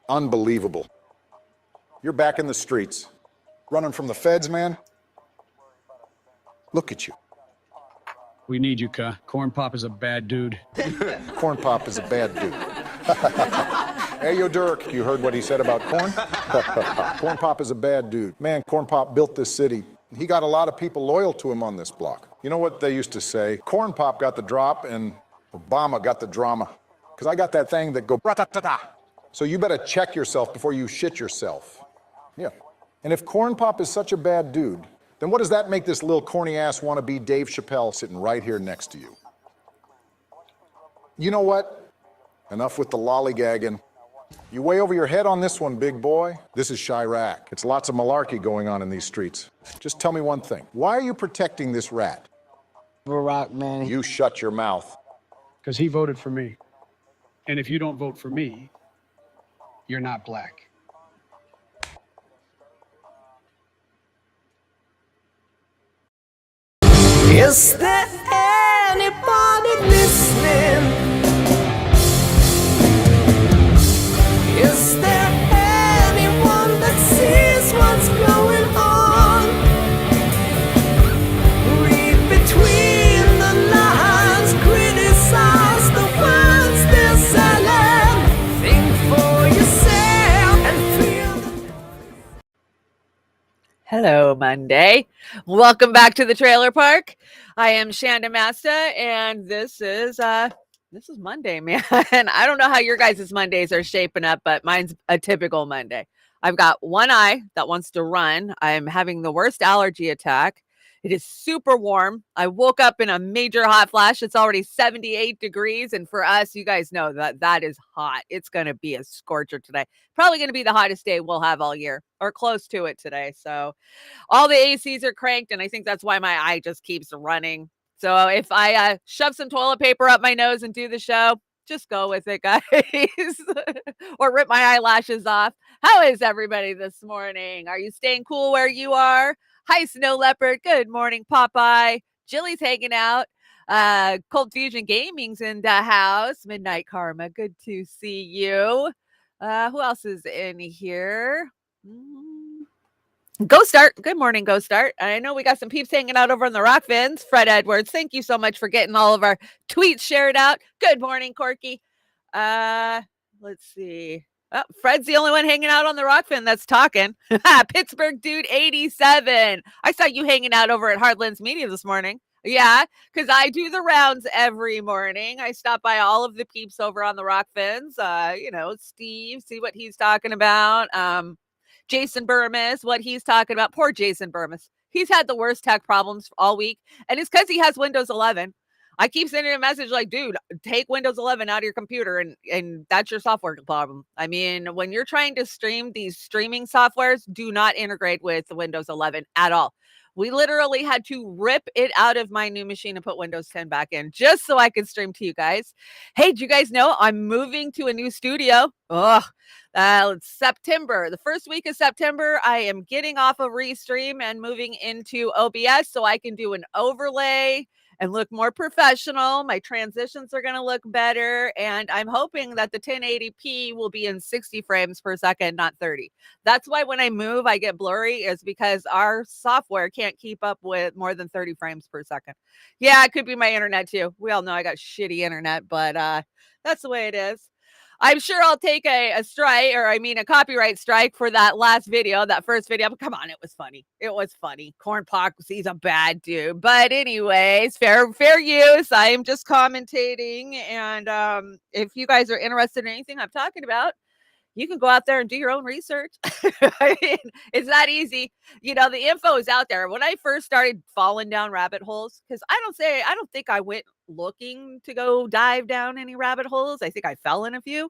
Unbelievable. You're back in the streets, running from the feds, man. Look at you. We need you, Ka. Corn Pop is a bad dude. Corn Pop is a bad dude. Hey, yo, Dirk, you heard what he said about corn? Corn Pop is a bad dude. Man, Corn Pop built this city. He got a lot of people loyal to him on this block. You know what they used to say? Corn Pop got the drop and Obama got the drama. Because I got that thing that go ra-ta-ta-ta. So you better check yourself before you shit yourself. Yeah. And if Corn Pop is such a bad dude, then what does that make this little corny-ass wannabe Dave Chappelle sitting right here next to you? You know what? Enough with the lollygagging. You way over your head on this one, big boy. This is Chirac. It's lots of malarkey going on in these streets. Just tell me one thing. Why are you protecting this rat? Barack, man. You shut your mouth. Because he voted for me. And if you don't vote for me, you're not black. Is there anybody listening? Is there anyone that sees what's going on? Read between the lines, criticize the words they're selling. Think for yourself and feel. Hello, Monday. Welcome back to the trailer park. I am Chanda-Masta, and this is Monday, man. I don't know how your guys' Mondays are shaping up, but mine's a typical Monday. I've got one eye that wants to run. I'm having the worst allergy attack. It is super warm. I woke up in a major hot flash. It's already 78 degrees. And for us, you guys know that is hot. It's going to be a scorcher today. Probably going to be the hottest day we'll have all year or close to it today. So all the ACs are cranked. And I think that's why my eye just keeps running. So if I shove some toilet paper up my nose and do the show, just go with it, guys. Or rip my eyelashes off. How is everybody this morning? Are you staying cool where you are? Hi, Snow Leopard. Good morning, Popeye. Jilly's hanging out. Cold Fusion Gaming's in the house. Midnight Karma. Good to see you. Who else is in here? Go Start. Good morning, Go Start. I know we got some peeps hanging out over on the Rokfins. Fred Edwards, thank you so much for getting all of our tweets shared out. Good morning, Corky. Let's see. Oh, Fred's the only one hanging out on the Rokfin that's talking. Pittsburgh Dude 87. I saw you hanging out over at Heartlands Media this morning. Yeah, because I do the rounds every morning. I stop by all of the peeps over on the Rokfins. Steve, see what he's talking about. Jason Burmis, what he's talking about. Poor Jason Burmis. He's had the worst tech problems all week. And it's because he has Windows 11. I keep sending a message like, dude, take Windows 11 out of your computer and that's your software problem. I mean, when you're trying to stream, these streaming softwares do not integrate with Windows 11 at all. We literally had to rip it out of my new machine and put Windows 10 back in just so I could stream to you guys. Hey, do you guys know I'm moving to a new studio? It's September. The first week of September, I am getting off of Restream and moving into OBS so I can do an overlay and look more professional. My transitions are going to look better. And I'm hoping that the 1080p will be in 60 frames per second, not 30. That's why when I move, I get blurry, is because our software can't keep up with more than 30 frames per second. Yeah, it could be my internet too. We all know I got shitty internet, but that's the way it is. I'm sure I'll take a copyright strike for that last video, that first video. But come on, it was funny. It was funny. Corn Pop, he's a bad dude. But anyways, fair use. I am just commentating. And if you guys are interested in anything I'm talking about, you can go out there and do your own research. I mean, it's that easy. You know, the info is out there. When I first started falling down rabbit holes, because I don't think I went looking to go dive down any rabbit holes. I think I fell in a few.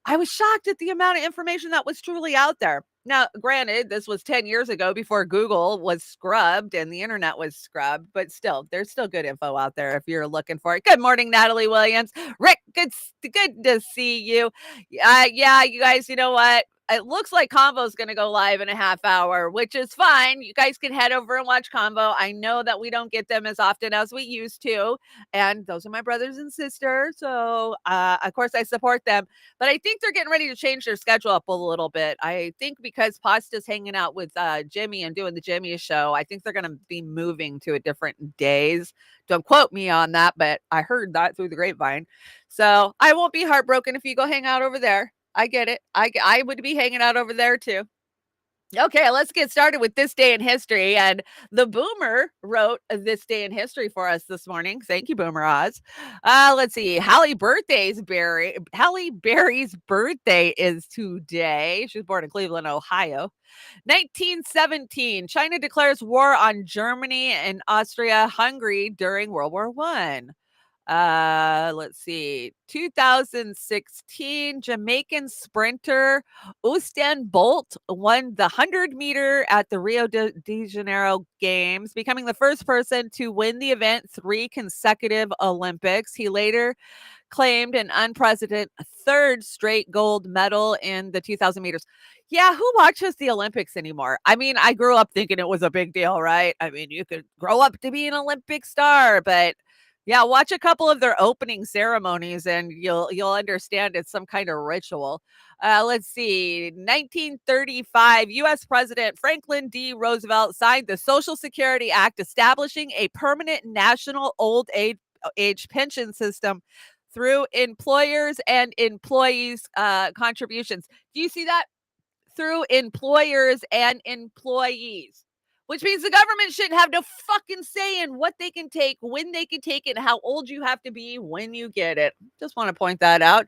I was shocked at the amount of information that was truly out there. Now, granted, this was 10 years ago before Google was scrubbed and the internet was scrubbed, but still, there's still good info out there if you're looking for it. Good morning, Natalie Williams. Rick, good to see you. Yeah, you guys, you know what? it looks like Convo's going to go live in a half hour, which is fine. You guys can head over and watch Convo. I know that we don't get them as often as we used to, and those are my brothers and sisters. So, of course, I support them. But I think they're getting ready to change their schedule up a little bit. I think because Pasta's hanging out with Jimmy and doing the Jimmy show, I think they're going to be moving to a different days. Don't quote me on that, but I heard that through the grapevine. So I won't be heartbroken if you go hang out over there. I get it. I would be hanging out over there too. Okay, let's get started with this day in history. And the Boomer wrote this day in history for us this morning. Thank you, Boomer Oz. Let's see. Halle Berry's birthday is today. She was born in Cleveland, Ohio. 1917, China declares war on Germany and Austria-Hungary during World War I. Let's see. 2016, Jamaican sprinter Usain Bolt won the 100-meter at the Rio de Janeiro Games, becoming the first person to win the event 3 consecutive Olympics. He later claimed an unprecedented third straight gold medal in the 2,000 meters. Yeah, who watches the Olympics anymore? I mean, I grew up thinking it was a big deal, right? I mean, you could grow up to be an Olympic star, but yeah, watch a couple of their opening ceremonies and you'll understand it's some kind of ritual. Let's see. 1935, U.S. President Franklin D. Roosevelt signed the Social Security Act establishing a permanent national old age pension system through employers and employees' contributions. Do you see that? Through employers and employees, which means the government shouldn't have no fucking say in what they can take, when they can take it, and how old you have to be when you get it. Just want to point that out.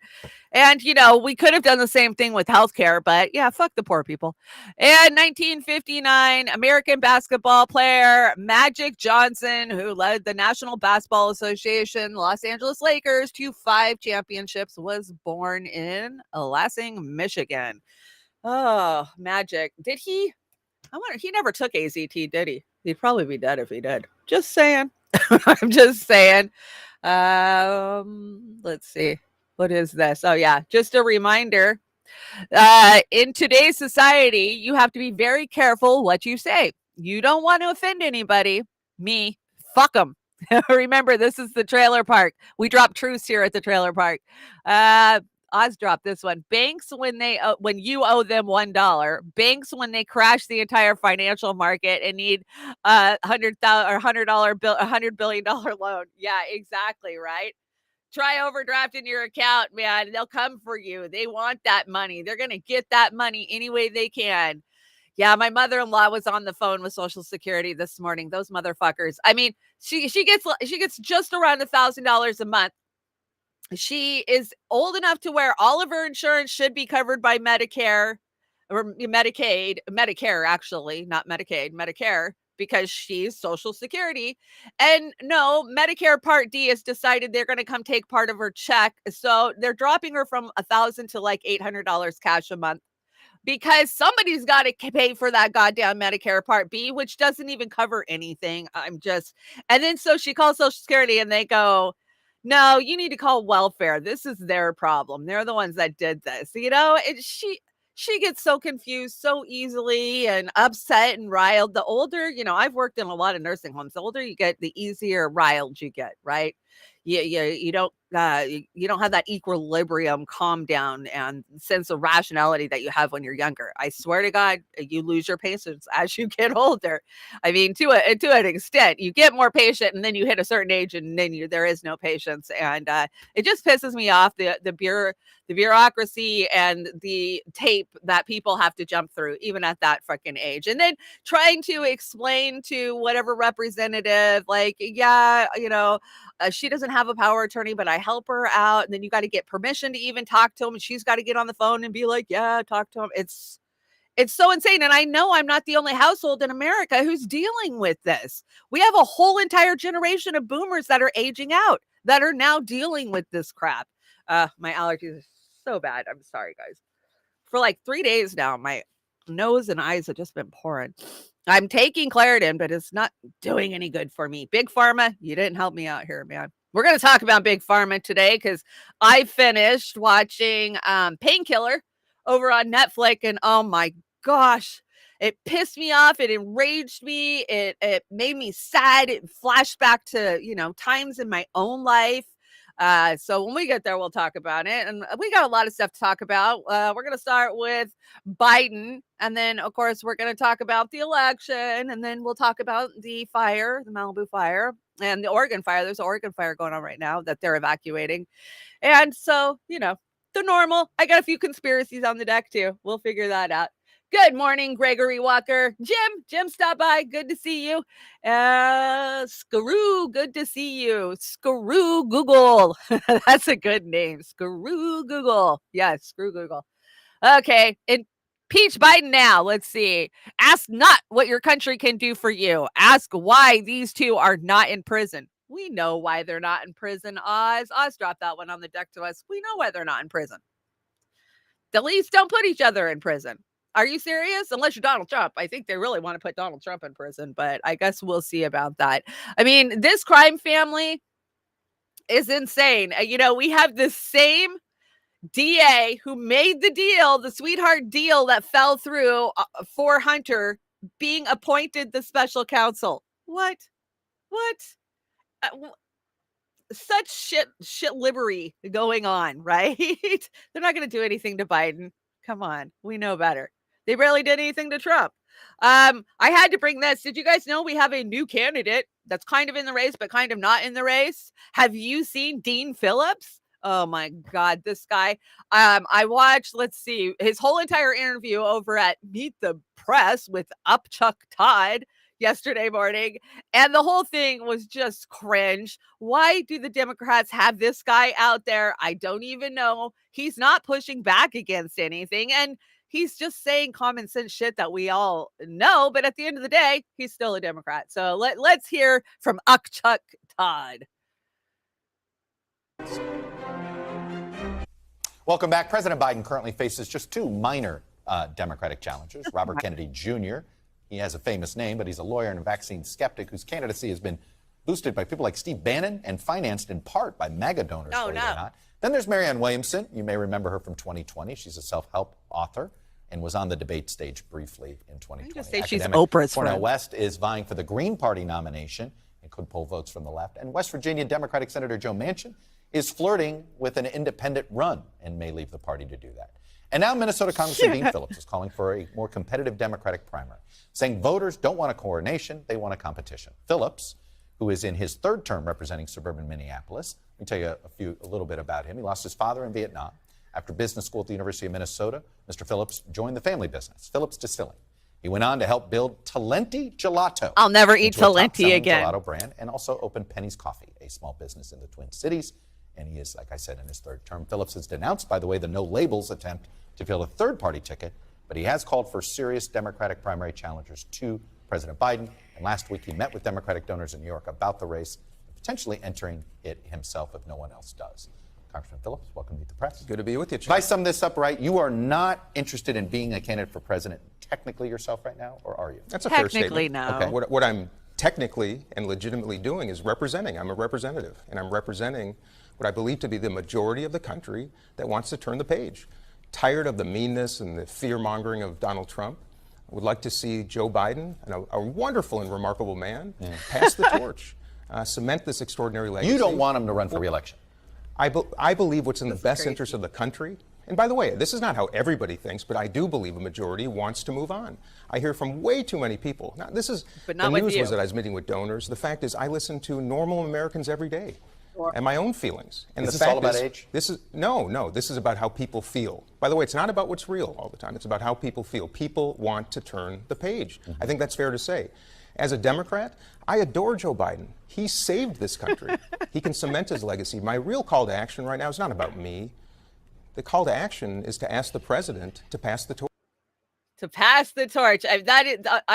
And, we could have done the same thing with healthcare, but yeah, fuck the poor people. And 1959, American basketball player Magic Johnson, who led the National Basketball Association, Los Angeles Lakers to 5 championships, was born in Lansing, Michigan. Oh, Magic. Did he? I wonder, he never took AZT, did he? He'd probably be dead if he did. Just saying. I'm just saying. Let's see. What is this? Oh, yeah. Just a reminder. In today's society, you have to be very careful what you say. You don't want to offend anybody. Me. Fuck them. Remember, this is the trailer park. We drop truths here at the trailer park. Oz dropped this one. Banks, when you owe them $1, banks, when they crash the entire financial market and need $100 billion loan. Yeah, exactly. Right. Try overdrafting your account, man. They'll come for you. They want that money. They're going to get that money any way they can. Yeah, my mother-in-law was on the phone with Social Security this morning. Those motherfuckers. I mean, she gets just around $1,000 a month. She is old enough to where all of her insurance should be covered by Medicare or Medicare, actually, not Medicaid, Medicare, because she's Social Security. And no, Medicare Part D has decided they're going to come take part of her check. So they're dropping her from $1,000 to like $800 cash a month, because somebody's got to pay for that goddamn Medicare Part B, which doesn't even cover anything. And then so she calls Social Security and they go, no, you need to call welfare. This is their problem. They're the ones that did this. She gets so confused so easily and upset and riled. The older, I've worked in a lot of nursing homes. The older you get, the easier riled you get, right? You don't have that equilibrium, calm down, and sense of rationality that you have when you're younger. I swear to God, you lose your patience as you get older. I mean, to an extent, you get more patient, and then you hit a certain age, and then there is no patience, and it just pisses me off, the bureaucracy and the tape that people have to jump through, even at that fucking age, and then trying to explain to whatever representative, like, she doesn't have a power attorney, but I help her out. And then you got to get permission to even talk to him. And she's got to get on the phone and be like, yeah, talk to him. It's so insane. And I know I'm not the only household in America who's dealing with this. We have a whole entire generation of boomers that are aging out, that are now dealing with this crap. My allergies are so bad. I'm sorry, guys. For like 3 days now, my nose and eyes have just been pouring. I'm taking Claritin, but it's not doing any good for me. Big Pharma, you didn't help me out here, man. We're going to talk about Big Pharma today because I finished watching Painkiller over on Netflix, and oh my gosh, it pissed me off. It enraged me. It made me sad. It flashed back to, times in my own life. So when we get there, we'll talk about it. And we got a lot of stuff to talk about. We're going to start with Biden. And then, of course, we're going to talk about the election. And then we'll talk about the fire, the Malibu fire, and the Oregon fire. There's an Oregon fire going on right now that they're evacuating. And so, the normal. I got a few conspiracies on the deck, too. We'll figure that out. Good morning, Gregory Walker. Jim, stop by. Good to see you. Skaroo, good to see you. Skaroo Google. That's a good name. Skaroo Google. Yes, screw Google. Okay. Impeach Biden now. Let's see. Ask not what your country can do for you. Ask why these two are not in prison. We know why they're not in prison, Oz. Oz dropped that one on the deck to us. We know why they're not in prison. The least don't put each other in prison. Are you serious? Unless you're Donald Trump. I think they really want to put Donald Trump in prison, but I guess we'll see about that. I mean, this crime family is insane. We have the same DA who made the deal, the sweetheart deal that fell through for Hunter being appointed the special counsel. What? Such shit livery going on, right? They're not going to do anything to Biden. Come on. We know better. They barely did anything to Trump. I had to bring this. Did you guys know we have a new candidate that's kind of in the race, but kind of not in the race? Have you seen Dean Phillips? Oh my God, this guy. I watched, let's see, his whole entire interview over at Meet the Press with Upchuck Todd yesterday morning. And the whole thing was just cringe. Why do the Democrats have this guy out there? I don't even know. He's not pushing back against anything. And he's just saying common sense shit that we all know. But at the end of the day, he's still a Democrat. So let's hear from Upchuck Todd. Welcome back. President Biden currently faces just two minor Democratic challengers. Robert Kennedy Jr., he has a famous name, but he's a lawyer and a vaccine skeptic whose candidacy has been boosted by people like Steve Bannon and financed in part by MAGA donors. Oh, no. Then there's Marianne Williamson. You may remember her from 2020. She's a self-help author and was on the debate stage briefly in 2020. Just say she's Oprah's Cornel friend. West is vying for the Green Party nomination and could pull votes from the left. And West Virginia Democratic Senator Joe Manchin is flirting with an independent run and may leave the party to do that. And now Minnesota Congressman Dean Phillips is calling for a more competitive Democratic primary, saying voters don't want a coronation, they want a competition. Phillips, who is in his third term representing suburban Minneapolis, let me tell you a little bit about him. He lost his father in Vietnam. After business school at the University of Minnesota, Mr. Phillips joined the family business, Phillips Distilling. He went on to help build Talenti Gelato. I'll never eat into a Talenti top-selling again. Gelato brand, and also opened Penny's Coffee, a small business in the Twin Cities. And he is, like I said, in his third term. Phillips has denounced, by the way, the no labels attempt to fill a third-party ticket, but he has called for serious Democratic primary challengers to President Biden. And last week, he met with Democratic donors in New York about the race, and potentially entering it himself if no one else does. Congressman Phillips, welcome to Meet the Press. Good to be with you, If I sum this up right, you are not interested in being a candidate for president technically yourself right now, or are you? That's a fair Technically, statement. no. Okay. What I'm technically and legitimately doing is representing. I'm a representative, and I'm representing what I believe to be the majority of the country that wants to turn the page. Tired of the meanness and the fear-mongering of Donald Trump. I would like to see Joe Biden, a wonderful and remarkable man, pass the torch, cement this extraordinary legacy. You don't want him to run for re-election. I believe what's in the best interest of the country. And by the way, this is not how everybody thinks, but I do believe a majority wants to move on. I hear from way too many people. Now, this is But not the with news you. was that I was meeting with donors. The fact is, I listen to normal Americans every day, and my own feelings. And Is the this all fact about is, age? This is no. This is about how people feel. By the way, it's not about what's real all the time. It's about how people feel. People want to turn the page. I think that's fair to say. As a Democrat, I adore Joe Biden. He saved this country. He can cement his legacy. My real call to action right now is not about me. The call to action is to ask the president to pass the torch. To pass the torch. I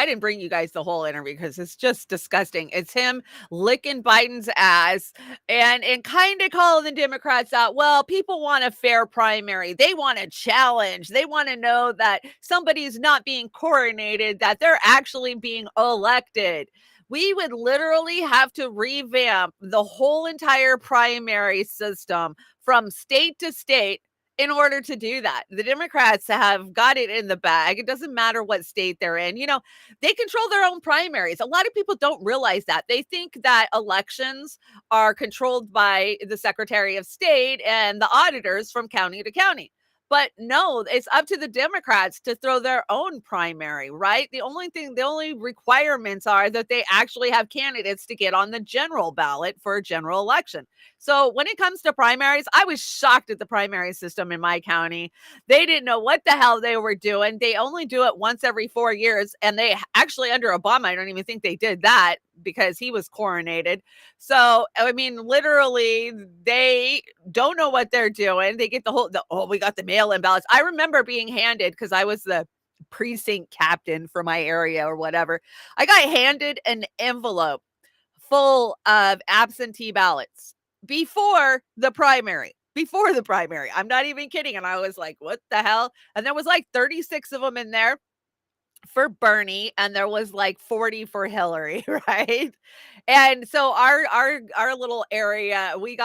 didn't bring you guys the whole interview because it's just disgusting. It's him licking Biden's ass and kind of calling the Democrats out. Well, people want a fair primary. They want a challenge. They want to know that somebody's not being coronated, that they're actually being elected. We would literally have to revamp the whole entire primary system from state to state in order to do that. The Democrats have got it in the bag. It doesn't matter what state they're in. You know, they control their own primaries. A lot of people don't realize that. They think that elections are controlled by the Secretary of State and the auditors from county to county. But no, it's up to the Democrats to throw their own primary, right? The only requirements are that they actually have candidates to get on the general ballot for a general election. So when it comes to primaries, I was shocked at the primary system in my county. They didn't know what the hell they were doing. They only do it once every 4 years. And they actually, under Obama, I don't even think they did that because he was coronated. So, I mean, literally, they don't know what they're doing. They get we got the mail-in ballots. I remember being handed, because I was the precinct captain for my area or whatever. I got handed an envelope full of absentee ballots before the primary. I'm not even kidding. And I was like, what the hell? And there was like 36 of them in there for Bernie, and there was like 40 for Hillary, right? And so our little area, we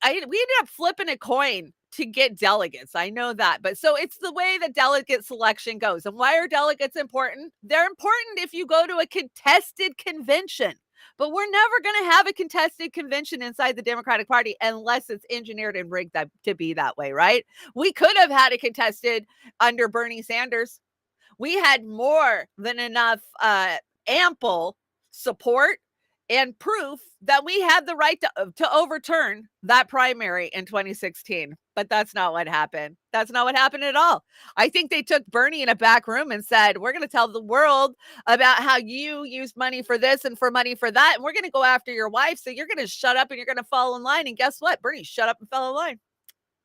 ended up flipping a coin to get delegates. I know that. But so it's the way the delegate selection goes. And why are delegates important? They're important if you go to a contested convention. But we're never going to have a contested convention inside the Democratic Party unless it's engineered and rigged to be that way, right? We could have had a contested under Bernie Sanders. We had more than enough ample support and proof that we had the right to overturn that primary in 2016. But that's not what happened. That's not what happened at all. I think they took Bernie in a back room and said, we're going to tell the world about how you used money for this and for money for that. And we're going to go after your wife. So you're going to shut up and you're going to fall in line. And guess what? Bernie shut up and fell in line.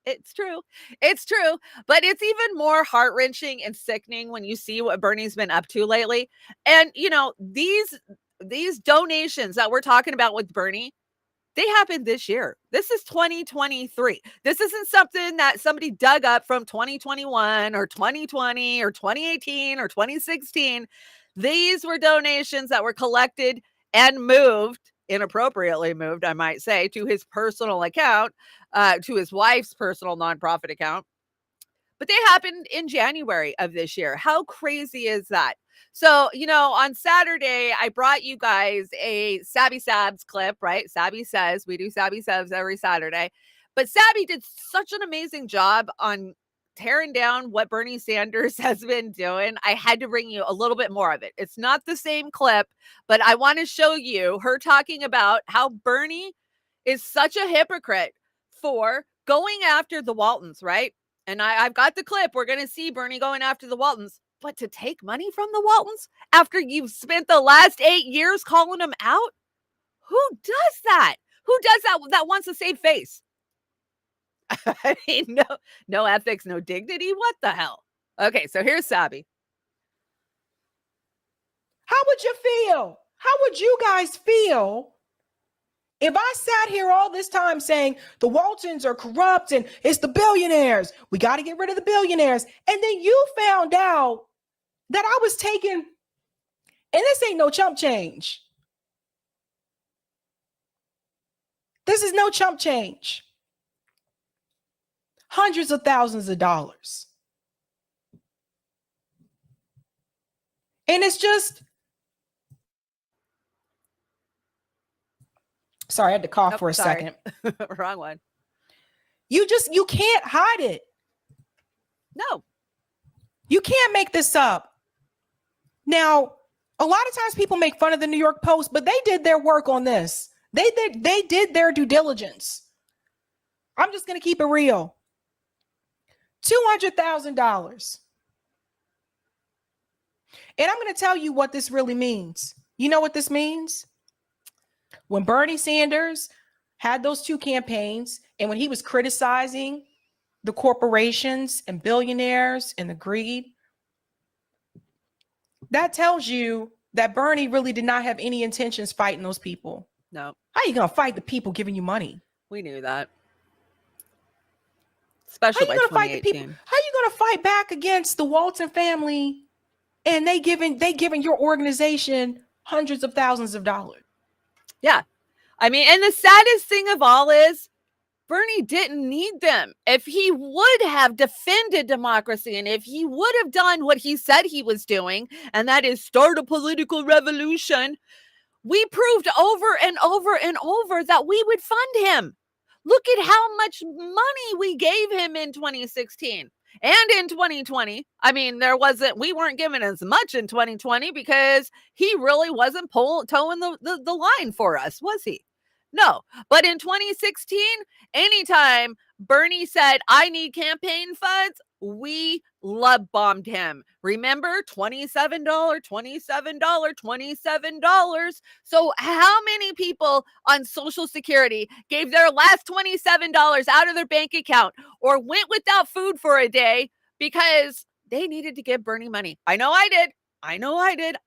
It's true. It's true. But it's even more heart-wrenching and sickening when you see what Bernie's been up to lately. And, you know, these donations that we're talking about with Bernie, they happened this year. This is 2023. This isn't something that somebody dug up from 2021 or 2020 or 2018 or 2016. These were donations that were collected and moved, inappropriately moved, I might say, to his personal account, to his wife's personal nonprofit account. But they happened in January of this year. How crazy is that? So, you know, on Saturday, I brought you guys a Sabby Sabs clip, right? Sabby Says, we do Sabby Sabs every Saturday. But Sabby did such an amazing job on tearing down what Bernie Sanders has been doing. I had to bring you a little bit more of it. It's not the same clip, but I want to show you her talking about how Bernie is such a hypocrite for going after the Waltons, right? And I've got the clip. We're going to see Bernie going after the Waltons. But to take money from the Waltons after you've spent the last 8 years calling them out? Who does that? Who does that wants to save face? I mean, no ethics, no dignity. What the hell? Okay, so here's Sabby. How would you feel? How would you guys feel if I sat here all this time saying the Waltons are corrupt and it's the billionaires, we got to get rid of the billionaires, and then you found out that I was taking, and this ain't no chump change. This is no chump change. Hundreds of thousands of dollars. And it's just, sorry, I had to cough for a second. Wrong one. You can't hide it. No. You can't make this up. Now, a lot of times people make fun of the New York Post, but they did their work on this. They did their due diligence. I'm just going to keep it real. $200,000. And I'm going to tell you what this really means. You know what this means? When Bernie Sanders had those two campaigns, and when he was criticizing the corporations and billionaires and the greed, that tells you that Bernie really did not have any intentions fighting those people. No. How are you going to fight the people giving you money? We knew that. Especially by 2018. How are you going to fight back against the Walton family and they giving your organization hundreds of thousands of dollars? Yeah. I mean, and the saddest thing of all is Bernie didn't need them. If he would have defended democracy and if he would have done what he said he was doing, and that is start a political revolution, we proved over and over and over that we would fund him. Look at how much money we gave him in 2016 and in 2020. I mean, we weren't given as much in 2020 because he really wasn't towing the line for us, was he? No. But in 2016, anytime Bernie said, I need campaign funds, we love bombed him. Remember, $27, $27, $27. So how many people on Social Security gave their last $27 out of their bank account or went without food for a day because they needed to give Bernie money? I know I did.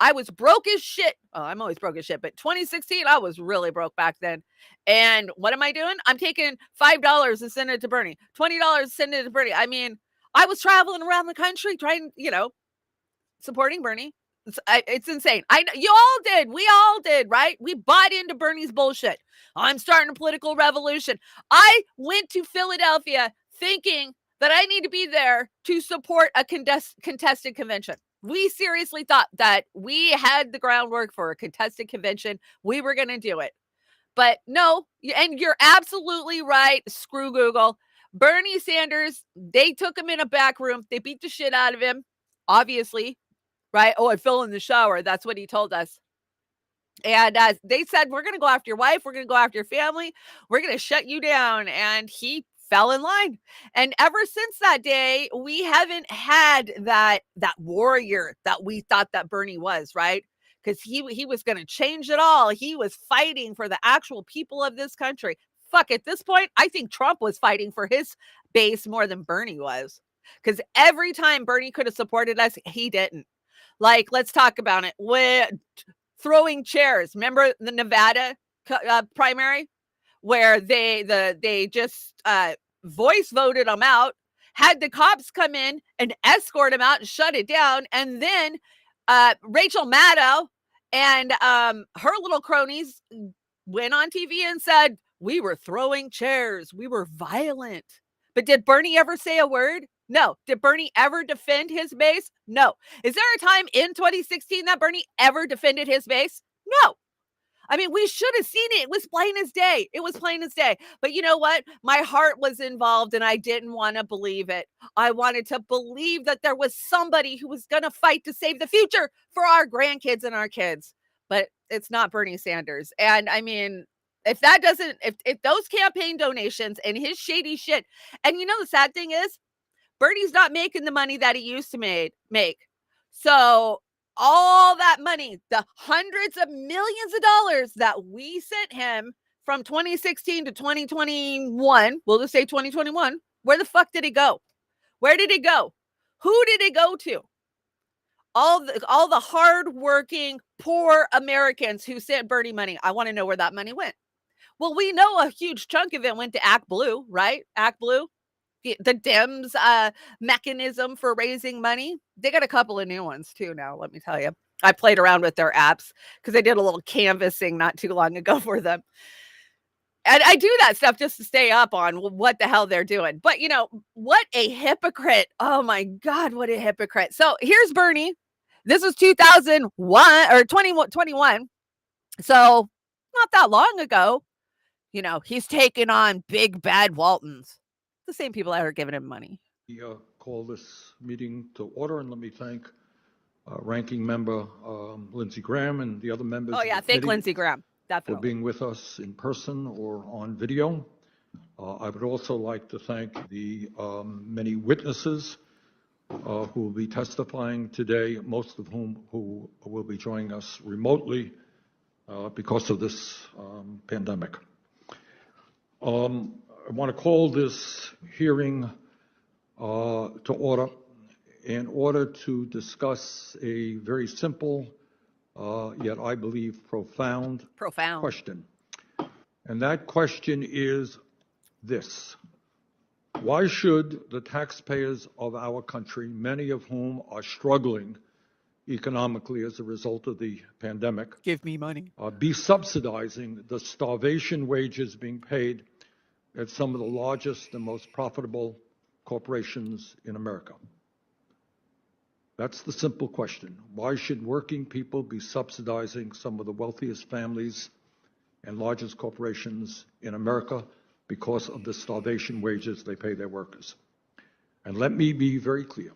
I was broke as shit. Oh, I'm always broke as shit, but 2016, I was really broke back then. And what am I doing? I'm taking $5 and sending it to Bernie, $20 and sending it to Bernie. I mean, I was traveling around the country trying, supporting Bernie. It's insane. You all did. We all did, right? We bought into Bernie's bullshit. I'm starting a political revolution. I went to Philadelphia thinking that I need to be there to support a contested convention. We seriously thought that we had the groundwork for a contested convention. We were going to do it. But no, and you're absolutely right. Screw Google. Bernie Sanders, they took him in a back room. They beat the shit out of him, obviously, right? Oh, I fell in the shower. That's what he told us. And they said, we're going to go after your wife. We're going to go after your family. We're going to shut you down. And he fell in line. And ever since that day, we haven't had that warrior that we thought that Bernie was, right? Because he was going to change it all. He was fighting for the actual people of this country. Fuck, at this point, I think Trump was fighting for his base more than Bernie was. Because every time Bernie could have supported us, he didn't. Like, let's talk about it. With throwing chairs. Remember the Nevada primary? Where they just voice voted them out, had the cops come in and escort him out and shut it down. And then Rachel Maddow and her little cronies went on TV and said, we were throwing chairs. We were violent. But did Bernie ever say a word? No. Did Bernie ever defend his base? No. Is there a time in 2016 that Bernie ever defended his base? No. I mean, we should have seen it. It was plain as day. It was plain as day. But you know what? My heart was involved and I didn't want to believe it. I wanted to believe that there was somebody who was going to fight to save the future for our grandkids and our kids. But it's not Bernie Sanders. And I mean, if those campaign donations and his shady shit, and you know, the sad thing is Bernie's not making the money that he used to make. So all that money, the hundreds of millions of dollars that we sent him from 2016 to 2021, we'll just say 2021, where the fuck did it go? Where did it go? Who did it go to? All the hardworking, poor Americans who sent Bernie money. I want to know where that money went. Well, we know a huge chunk of it went to Act Blue, right? Act Blue. The Dems mechanism for raising money. They got a couple of new ones too now, let me tell you. I played around with their apps because I did a little canvassing not too long ago for them. And I do that stuff just to stay up on what the hell they're doing. But you know, what a hypocrite. Oh my God, what a hypocrite. So here's Bernie. This was 2001 or 2021. So not that long ago, you know, he's taking on big bad Waltons. The same people that are giving him money. We call this meeting to order, and let me thank Ranking Member Lindsey Graham and the other members. Oh yeah, thank Lindsey Graham, definitely, for being with us in person or on video. I would also like to thank the many witnesses who will be testifying today, most of whom who will be joining us remotely because of this pandemic. I want to call this hearing to order in order to discuss a very simple, yet I believe profound question. And that question is this: why should the taxpayers of our country, many of whom are struggling economically as a result of the pandemic, give me money, be subsidizing the starvation wages being paid at some of the largest and most profitable corporations in America? That's the simple question. Why should working people be subsidizing some of the wealthiest families and largest corporations in America because of the starvation wages they pay their workers? And let me be very clear.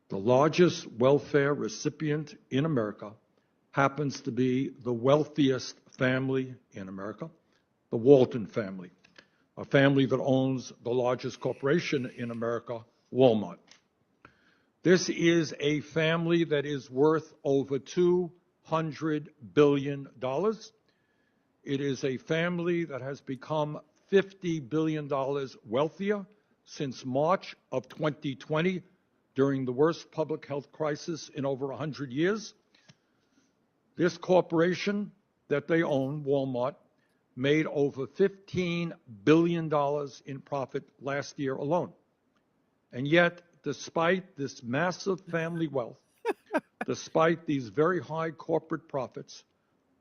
The largest welfare recipient in America happens to be the wealthiest family in America, the Walton family, a family that owns the largest corporation in America, Walmart. This is a family that is worth over $200 billion. It is a family that has become $50 billion wealthier since March of 2020, during the worst public health crisis in over 100 years. This corporation that they own, Walmart, made over $15 billion in profit last year alone. And yet, despite this massive family wealth, despite these very high corporate profits,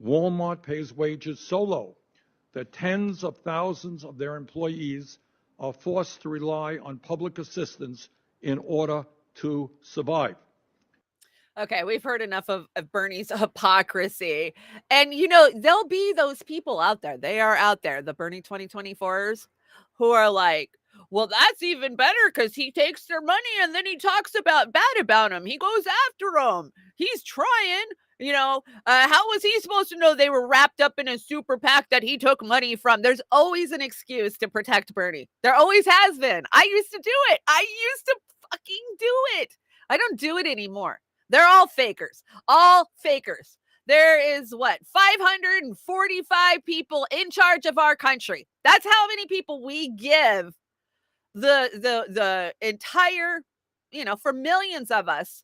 Walmart pays wages so low that tens of thousands of their employees are forced to rely on public assistance in order to survive. Okay, we've heard enough of Bernie's hypocrisy. And, you know, there'll be those people out there. They are out there, the Bernie 2024s, who are like, well, that's even better because he takes their money and then he talks bad about them. He goes after them. He's trying. You know, how was he supposed to know they were wrapped up in a super PAC that he took money from? There's always an excuse to protect Bernie. There always has been. I used to do it. I used to fucking do it. I don't do it anymore. They're all fakers. All fakers. There is 545 people in charge of our country. That's how many people we give the entire, you know, for millions of us.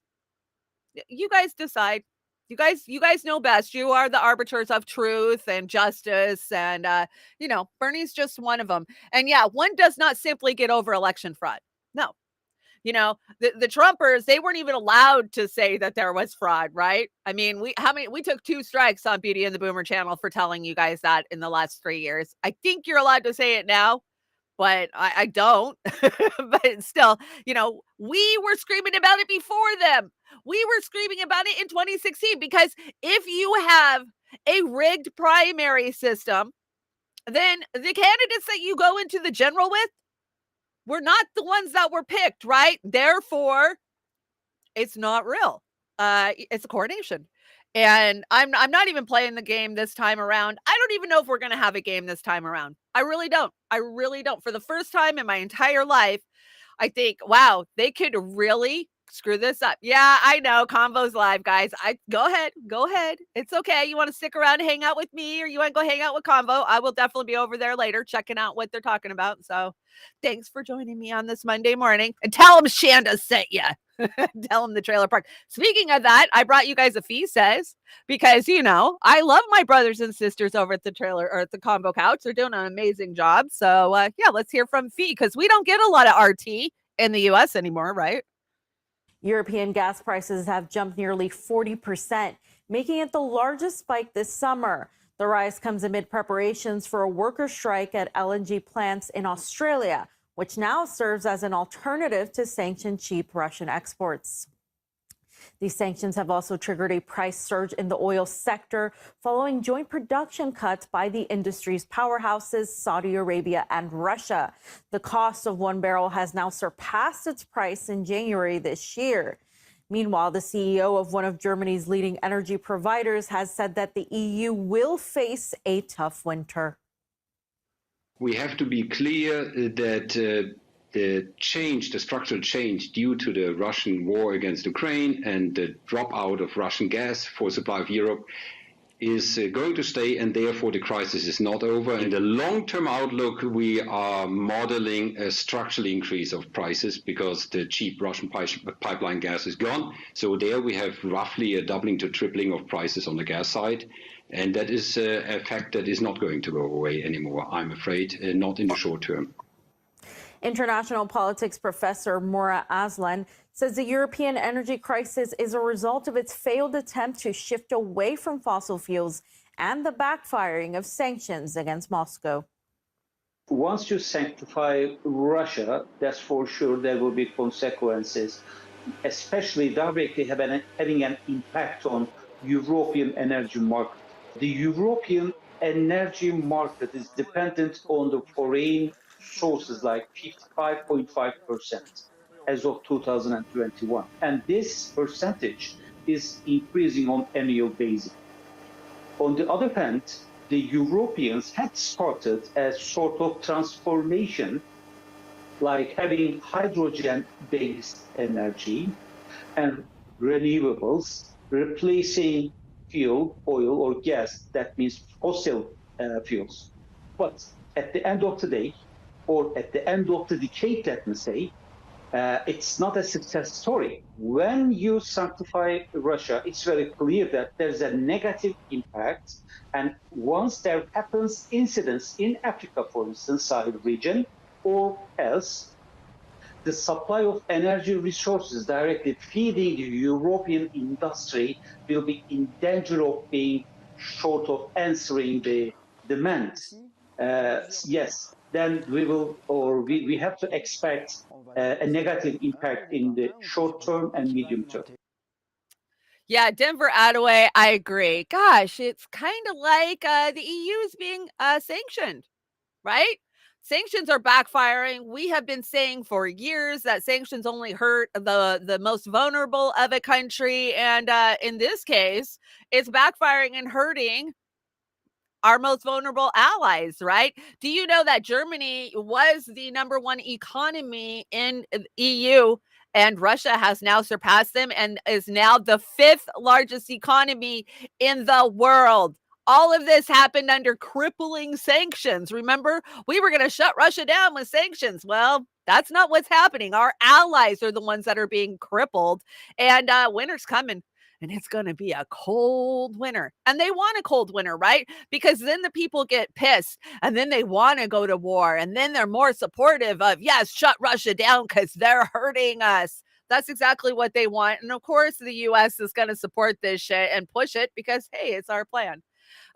You guys decide. You guys know best. You are the arbiters of truth and justice. And, you know, Bernie's just one of them. And yeah, one does not simply get over election fraud. No. You know, the Trumpers, they weren't even allowed to say that there was fraud, right? I mean, we took 2 strikes on Beauty and the Boomer channel for telling you guys that in the last 3 years. I think you're allowed to say it now, but I don't. But still, you know, we were screaming about it before them. We were screaming about it in 2016 because if you have a rigged primary system, then the candidates that you go into the general with were not the ones that were picked, right? Therefore, it's not real. It's a coordination. And I'm not even playing the game this time around. I don't even know if we're going to have a game this time around. I really don't. I really don't. For the first time in my entire life, I think, wow, they could really screw this up. Yeah, I know. Convo's live, guys. Go ahead. It's okay. You want to stick around and hang out with me, or you want to go hang out with Convo? I will definitely be over there later checking out what they're talking about. So thanks for joining me on this Monday morning. And tell them Chanda sent you. Tell them the trailer park. Speaking of that, I brought you guys a fee says because, you know, I love my brothers and sisters over at the trailer or at the Convo couch. They're doing an amazing job. So yeah, let's hear from Fee because we don't get a lot of RT in the U.S. anymore, right? European gas prices have jumped nearly 40%, making it the largest spike this summer. The rise comes amid preparations for a worker strike at LNG plants in Australia, which now serves as an alternative to sanctioned cheap Russian exports. These sanctions have also triggered a price surge in the oil sector following joint production cuts by the industry's powerhouses, Saudi Arabia and Russia. The cost of one barrel has now surpassed its price in January this year. Meanwhile, the CEO of one of Germany's leading energy providers has said that the EU will face a tough winter. We have to be clear that the structural change due to the Russian war against Ukraine and the drop out of Russian gas for supply of Europe is going to stay, and therefore the crisis is not over. In the long-term outlook, we are modeling a structural increase of prices because the cheap Russian pipeline gas is gone. So there we have roughly a doubling to tripling of prices on the gas side. And that is a fact that is not going to go away anymore, I'm afraid, not in the short term. International politics professor Mora Aslan says the European energy crisis is a result of its failed attempt to shift away from fossil fuels and the backfiring of sanctions against Moscow. once you sanctify Russia, that's for sure there will be consequences, especially directly having an impact on European energy market. The European energy market is dependent on the foreign sources like 55.5% as of 2021. And this percentage is increasing on annual basis. On the other hand, the Europeans had started a sort of transformation, like having hydrogen-based energy and renewables, replacing fuel, oil or gas, that means fossil fuels. But at the end of the day, or at the end of the decade, let me say, it's not a success story. When you sanctify Russia, it's very clear that there's a negative impact. And once there happens incidents in Africa, for instance, Sahel region, or else, the supply of energy resources directly feeding the European industry will be in danger of being short of answering the demand. Yes, then we have to expect a negative impact in the short term and medium term. Yeah, Denver Attaway, I agree. Gosh, it's kind of like the EU is being sanctioned, right? Sanctions are backfiring. We have been saying for years that sanctions only hurt the most vulnerable of a country. And in this case, it's backfiring and hurting our most vulnerable allies, right? Do you know that Germany was the #1 economy in EU, and Russia has now surpassed them and is now the 5th largest economy in the world? All of this happened under crippling sanctions. Remember, we were going to shut Russia down with sanctions. Well, that's not what's happening. Our allies are the ones that are being crippled, and winter's coming. And it's going to be a cold winter. And they want a cold winter, right? Because then the people get pissed and then they want to go to war. And then they're more supportive of, yes, shut Russia down because they're hurting us. That's exactly what they want. And of course, the U.S. is going to support this shit and push it because, hey, it's our plan.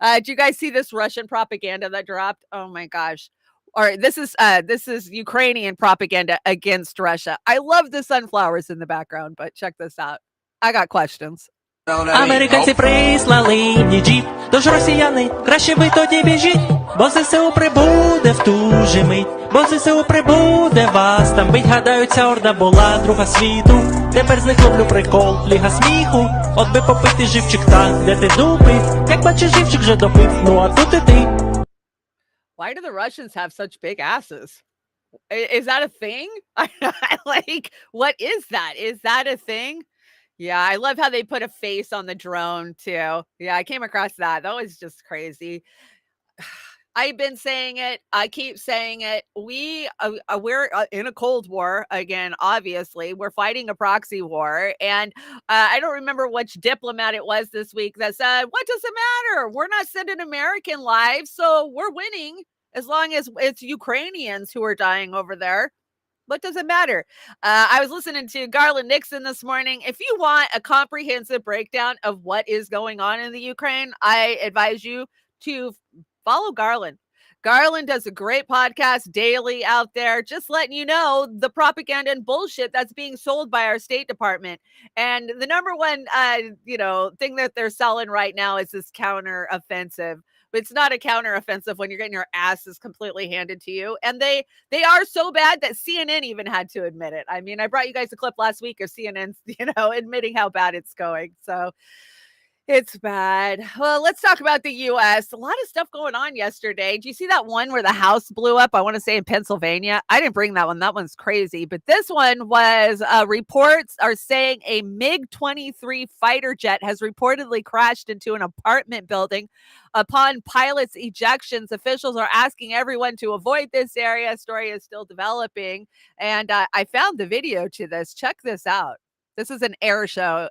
Do you guys see this Russian propaganda that dropped? Oh, my gosh. All right, this is Ukrainian propaganda against Russia. I love the sunflowers in the background, but check this out. I got questions. Американці прислали мені джіп, тож росіяни, краще ви тоді біжіть, бо ЗСУ прибуде в ту же мить, бо ЗСУ прибуде вас там бить. Гадаю, ця орда була друга світу, тепер з них ловлю прикол, ліга сміху, от би попити живчик так, де ти дупив, як бачиш живчик вже допив, ну а тут і ти. Why do the Russians have such big asses? Is that a thing? Like, what is that? Is that a thing? Yeah, I love how they put a face on the drone too. Yeah, I came across that. That was just crazy. I've been saying it. I keep saying it. We're in a Cold War again. Obviously, we're fighting a proxy war, and I don't remember which diplomat it was this week that said, "What does it matter? We're not sending American lives, so we're winning as long as it's Ukrainians who are dying over there." What does it matter? I was listening to Garland Nixon this morning. If you want a comprehensive breakdown of what is going on in the Ukraine, I advise you to follow Garland. Garland does a great podcast daily out there, just letting you know the propaganda and bullshit that's being sold by our State Department. And the #1, thing that they're selling right now is this counteroffensive. But it's not a counteroffensive when you're getting your asses completely handed to you. And they are so bad that CNN even had to admit it. I mean, I brought you guys a clip last week of CNN, admitting how bad it's going. So it's bad. Well, let's talk about the U.S. A lot of stuff going on yesterday. Do you see that one where the house blew up? I want to say in Pennsylvania. I didn't bring that one. That one's crazy. But this one was reports are saying a MiG-23 fighter jet has reportedly crashed into an apartment building. Upon pilot's ejections, officials are asking everyone to avoid this area. Story is still developing. And I found the video to this. Check this out. This is an air show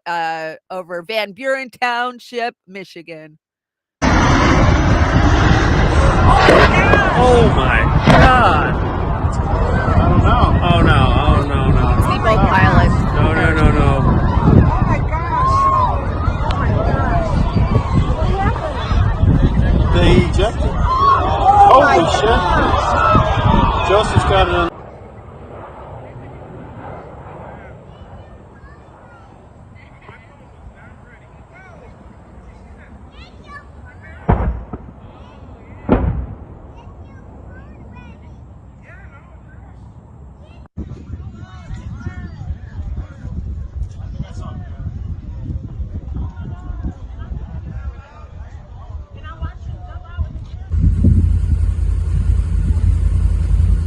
over Van Buren Township, Michigan. Oh my God! I don't know. Oh no! Oh no! No! See both pilots. No! No! No! No! Oh my gosh! Oh my gosh! They ejected. Oh Holy my shit! gosh. Joseph's got it on.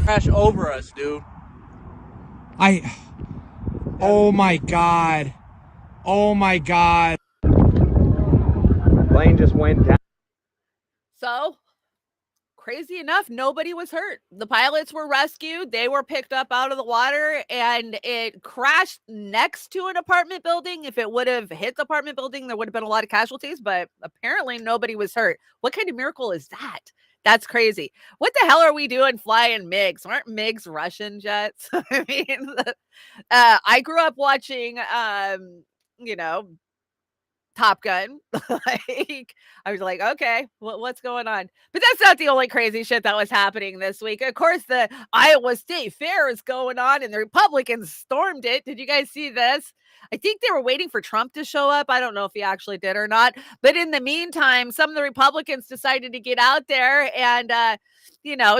Crash over us, dude. Oh my God. Oh my God. Plane just went down. So, crazy enough, nobody was hurt. The pilots were rescued. They were picked up out of the water, and it crashed next to an apartment building. If it would have hit the apartment building, there would have been a lot of casualties, but apparently nobody was hurt. What kind of miracle is that? That's crazy. What the hell are we doing flying MiGs? Aren't MiGs Russian jets? I mean, I grew up watching, Top Gun. Like, I was like, okay, what's going on? But that's not the only crazy shit that was happening this week. Of course, the Iowa State Fair is going on, and the Republicans stormed it. Did you guys see this? I think they were waiting for Trump to show up. I don't know if he actually did or not. But in the meantime, some of the Republicans decided to get out there and,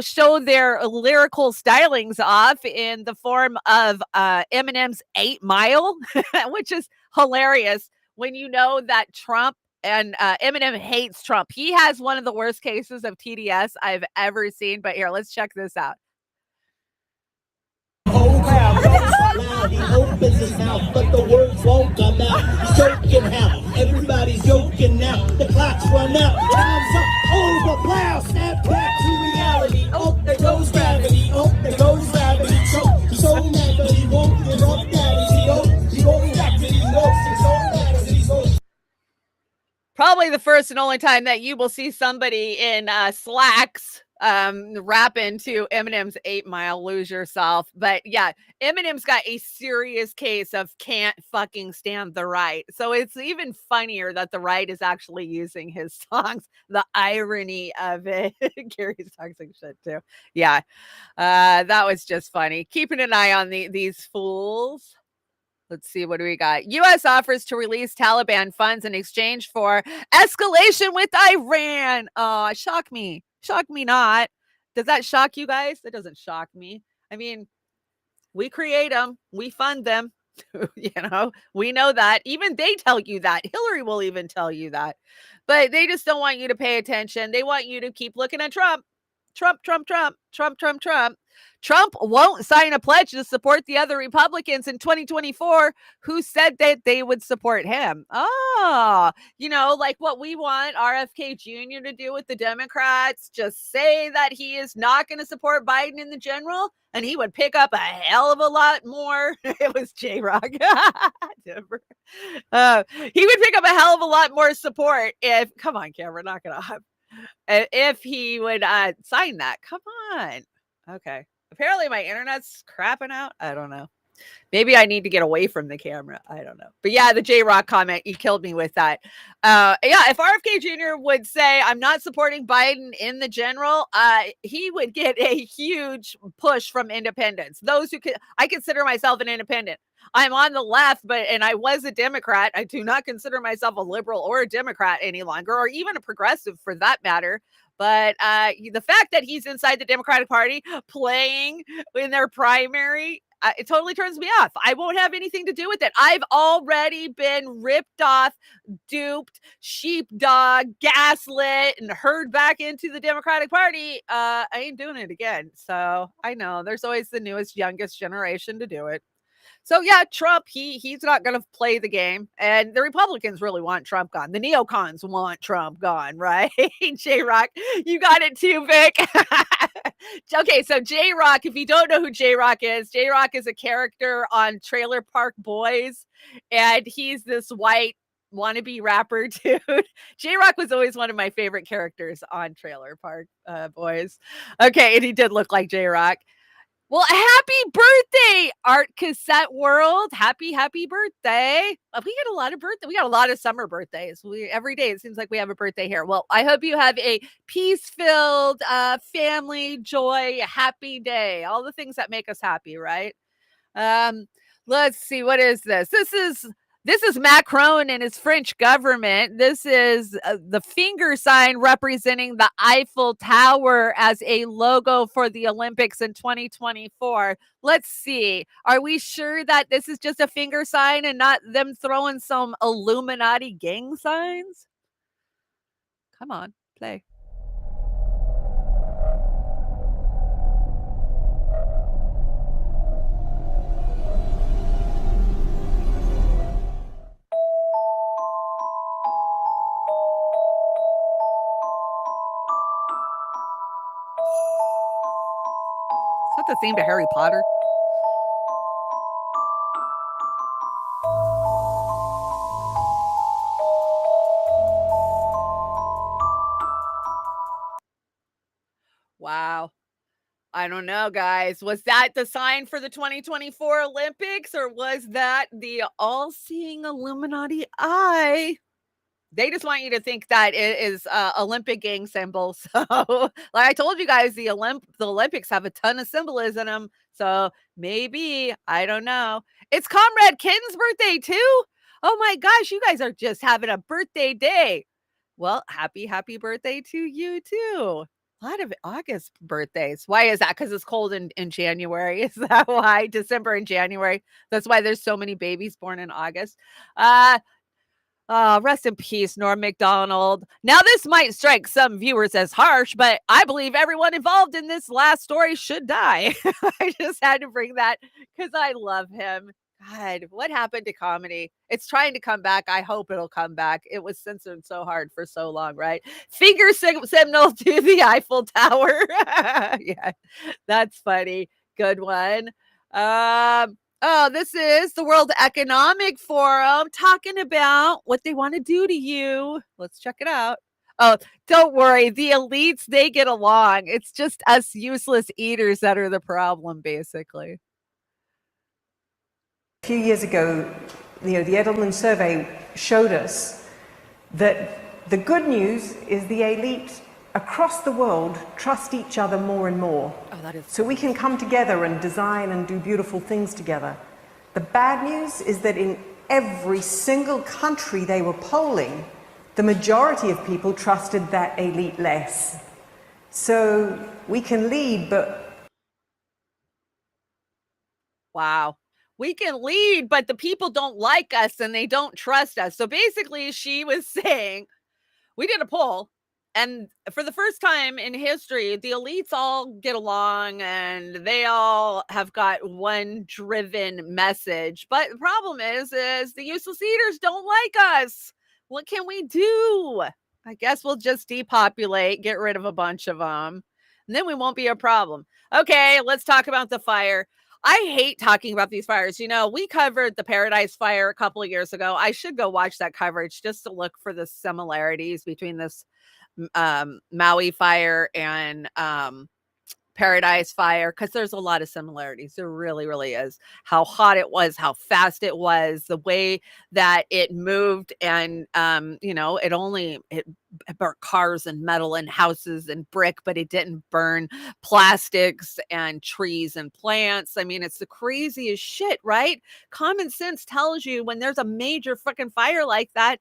show their lyrical stylings off in the form of Eminem's 8 Mile, which is hilarious when you know that Trump and Eminem hates Trump. He has one of the worst cases of TDS I've ever seen. But here, let's check this out. He opens his mouth, but the words won't come out. He's joking how everybody's joking now. The clock's run out, time's up, over, plow, snap back to reality. Oh, there goes gravity. Oh, there goes gravity. He's so mad, but he won't give up. He won't back to these notes. He's so mad, but he's so. Probably the first and only time that you will see somebody in slacks rapping to Eminem's 8 Mile, Lose Yourself. But yeah, Eminem's got a serious case of can't fucking stand the right. So it's even funnier that the right is actually using his songs. The irony of it. Gary's talking shit too. Yeah, that was just funny. Keeping an eye on these fools. Let's see, what do we got? U.S. offers to release Taliban funds in exchange for escalation with Iran. Oh, shock me. Shock me not. Does that shock you guys? That doesn't shock me. I mean, we create them. We fund them. We know that. Even they tell you that. Hillary will even tell you that. But they just don't want you to pay attention. They want you to keep looking at Trump. Trump, Trump, Trump, Trump, Trump, Trump. Trump won't sign a pledge to support the other Republicans in 2024 who said that they would support him. Oh, like what we want RFK Jr. to do with the Democrats, just say that he is not going to support Biden in the general, and he would pick up a hell of a lot more. It was J-Rock. He would pick up a hell of a lot more support if, come on, Cam, we're not going to if he would sign that. Come on. Okay. Apparently my internet's crapping out. I don't know. Maybe I need to get away from the camera. I don't know. But yeah, the J-Rock comment, you killed me with that. If RFK Jr. would say, I'm not supporting Biden in the general, he would get a huge push from independents. Those who I consider myself an independent. I'm on the left, and I was a Democrat. I do not consider myself a liberal or a Democrat any longer, or even a progressive for that matter. But the fact that he's inside the Democratic Party playing in their primary, it totally turns me off. I won't have anything to do with it. I've already been ripped off, duped, sheepdog, gaslit, and herd back into the Democratic Party. I ain't doing it again. So I know there's always the newest, youngest generation to do it. So yeah, Trump, he's not going to play the game. And the Republicans really want Trump gone. The neocons want Trump gone, right? J-Rock, you got it too, Vic. Okay, so J-Rock, if you don't know who J-Rock is a character on Trailer Park Boys. And he's this white wannabe rapper dude. J-Rock was always one of my favorite characters on Trailer Park Boys. Okay, and he did look like J-Rock. Well, happy birthday, Art Cassette World. Happy birthday. We get a lot of birthday. We got a lot of summer birthdays. Every day it seems like we have a birthday here. Well, I hope you have a peace-filled, family, joy, happy day. All the things that make us happy, right? Let's see, what is this? This is Macron and his French government. This is the finger sign representing the Eiffel Tower as a logo for the Olympics in 2024. Let's see. Are we sure that this is just a finger sign and not them throwing some Illuminati gang signs? Come on, play. Is that the theme to Harry Potter? Wow. I don't know, guys. Was that the sign for the 2024 Olympics, or was that the all-seeing Illuminati eye? They just want you to think that it is Olympic gang symbol. So, like I told you guys, the Olympics have a ton of symbolism in them. So maybe, I don't know. It's Comrade Ken's birthday too. Oh my gosh, you guys are just having a birthday day. Well, happy birthday to you too. A lot of August birthdays. Why is that? Because it's cold in January. Is that why? December and January. That's why there's so many babies born in August. Rest in peace, Norm Macdonald. Now, this might strike some viewers as harsh, but I believe everyone involved in this last story should die. I just had to bring that because I love him. God, what happened to comedy? It's trying to come back. I hope it'll come back. It was censored so hard for so long, right? Finger signal to the Eiffel Tower. Yeah, that's funny. Good one. Oh, this is the World Economic Forum talking about what they want to do to you. Let's check it out. Oh, don't worry. The elites, they get along. It's just us useless eaters that are the problem, basically. A few years ago, the Edelman survey showed us that the good news is the elite across the world trust each other more and more. Oh, that is so we can come together and design and do beautiful things together. The bad news is that in every single country they were polling, the majority of people trusted that elite less. So we can lead, but... Wow. We can lead, but the people don't like us and they don't trust us. So basically, she was saying, we did a poll, and for the first time in history, the elites all get along and they all have got one driven message. But the problem is the useless eaters don't like us. What can we do? I guess we'll just depopulate, get rid of a bunch of them, and then we won't be a problem. Okay, let's talk about the fire. I hate talking about these fires. You know, we covered the Paradise Fire a couple of years ago. I should go watch that coverage just to look for the similarities between this Maui fire and Paradise Fire, because there's a lot of similarities. There really, really is. How hot it was, how fast it was, the way that it moved, and it burnt cars and metal and houses and brick, but it didn't burn plastics and trees and plants. I mean, it's the craziest shit, right? Common sense tells you when there's a major fucking fire like that,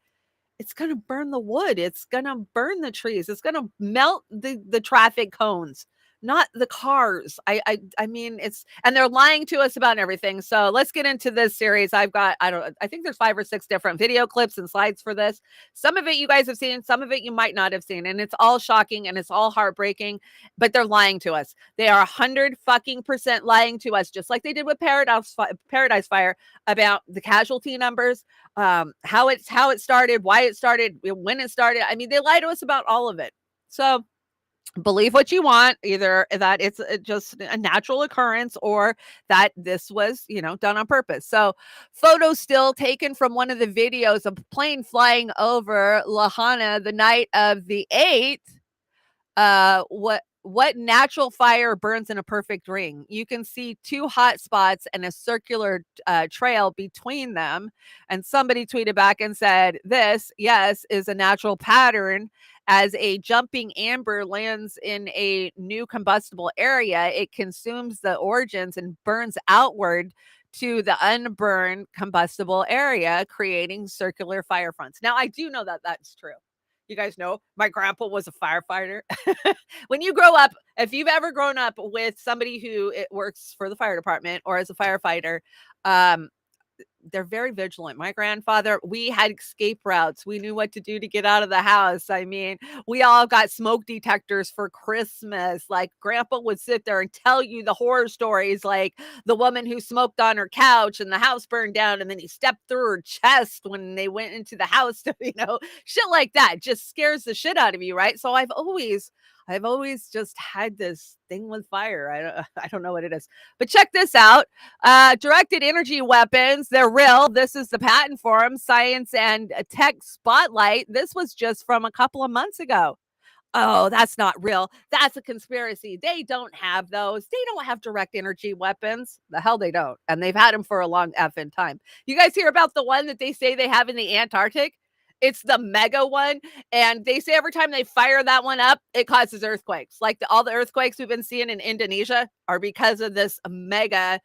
it's going to burn the wood. It's going to burn the trees. It's going to melt the traffic cones, not the cars. I mean, and they're lying to us about everything. So let's get into this series. I think there's 5 or 6 different video clips and slides for this. Some of it you guys have seen, some of it you might not have seen. And it's all shocking and it's all heartbreaking, but they're lying to us. They are 100% lying to us, just like they did with Paradise Fire, about the casualty numbers, how it started, why it started, when it started. I mean, they lie to us about all of it. So believe what you want, either that it's just a natural occurrence or that this was, done on purpose. So photos still taken from one of the videos of a plane flying over Lahaina the night of the 8th. what natural fire burns in a perfect ring? You can see two hot spots and a circular trail between them. And somebody tweeted back and said, this, yes, is a natural pattern. As a jumping amber lands in a new combustible area, it consumes the origins and burns outward to the unburned combustible area, creating circular fire fronts. Now, I do know that that's true. You guys know my grandpa was a firefighter. When you grow up, if you've ever grown up with somebody who works for the fire department or as a firefighter, they're very vigilant. My grandfather, we had escape routes. We knew what to do to get out of the house. I mean, we all got smoke detectors for Christmas. Like grandpa would sit there and tell you the horror stories, like the woman who smoked on her couch and the house burned down and then he stepped through her chest when they went into the house to, shit like that just scares the shit out of you, right? So I've always just had this thing with fire. I don't know what it is. But check this out. Directed energy weapons, they're real. This is the patent for them. Science and Tech Spotlight. This was just from a couple of months ago. Oh, that's not real. That's a conspiracy. They don't have those. They don't have direct energy weapons. The hell they don't. And they've had them for a long effing time. You guys hear about the one that they say they have in the Antarctic? It's the mega one. And they say every time they fire that one up, it causes earthquakes. Like all the earthquakes we've been seeing in Indonesia are because of this mega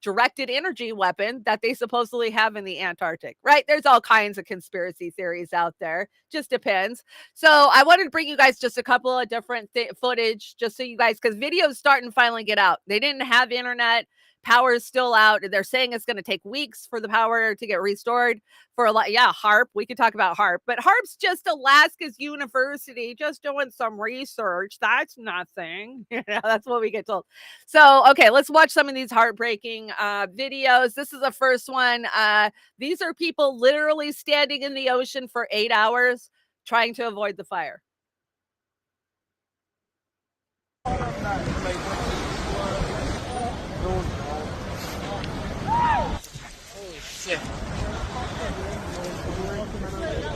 directed energy weapon that they supposedly have in the Antarctic, right? There's all kinds of conspiracy theories out there. Just depends. So I wanted to bring you guys just a couple of different footage just so you guys, because videos starting to finally get out. They didn't have internet. Power is still out. They're saying it's going to take weeks for the power to get restored for a lot. Yeah, HAARP. We could talk about HAARP, but HAARP's just Alaska's university just doing some research. That's nothing. That's what we get told. So, okay, let's watch some of these heartbreaking videos. This is the first one. These are people literally standing in the ocean for 8 hours trying to avoid the fire.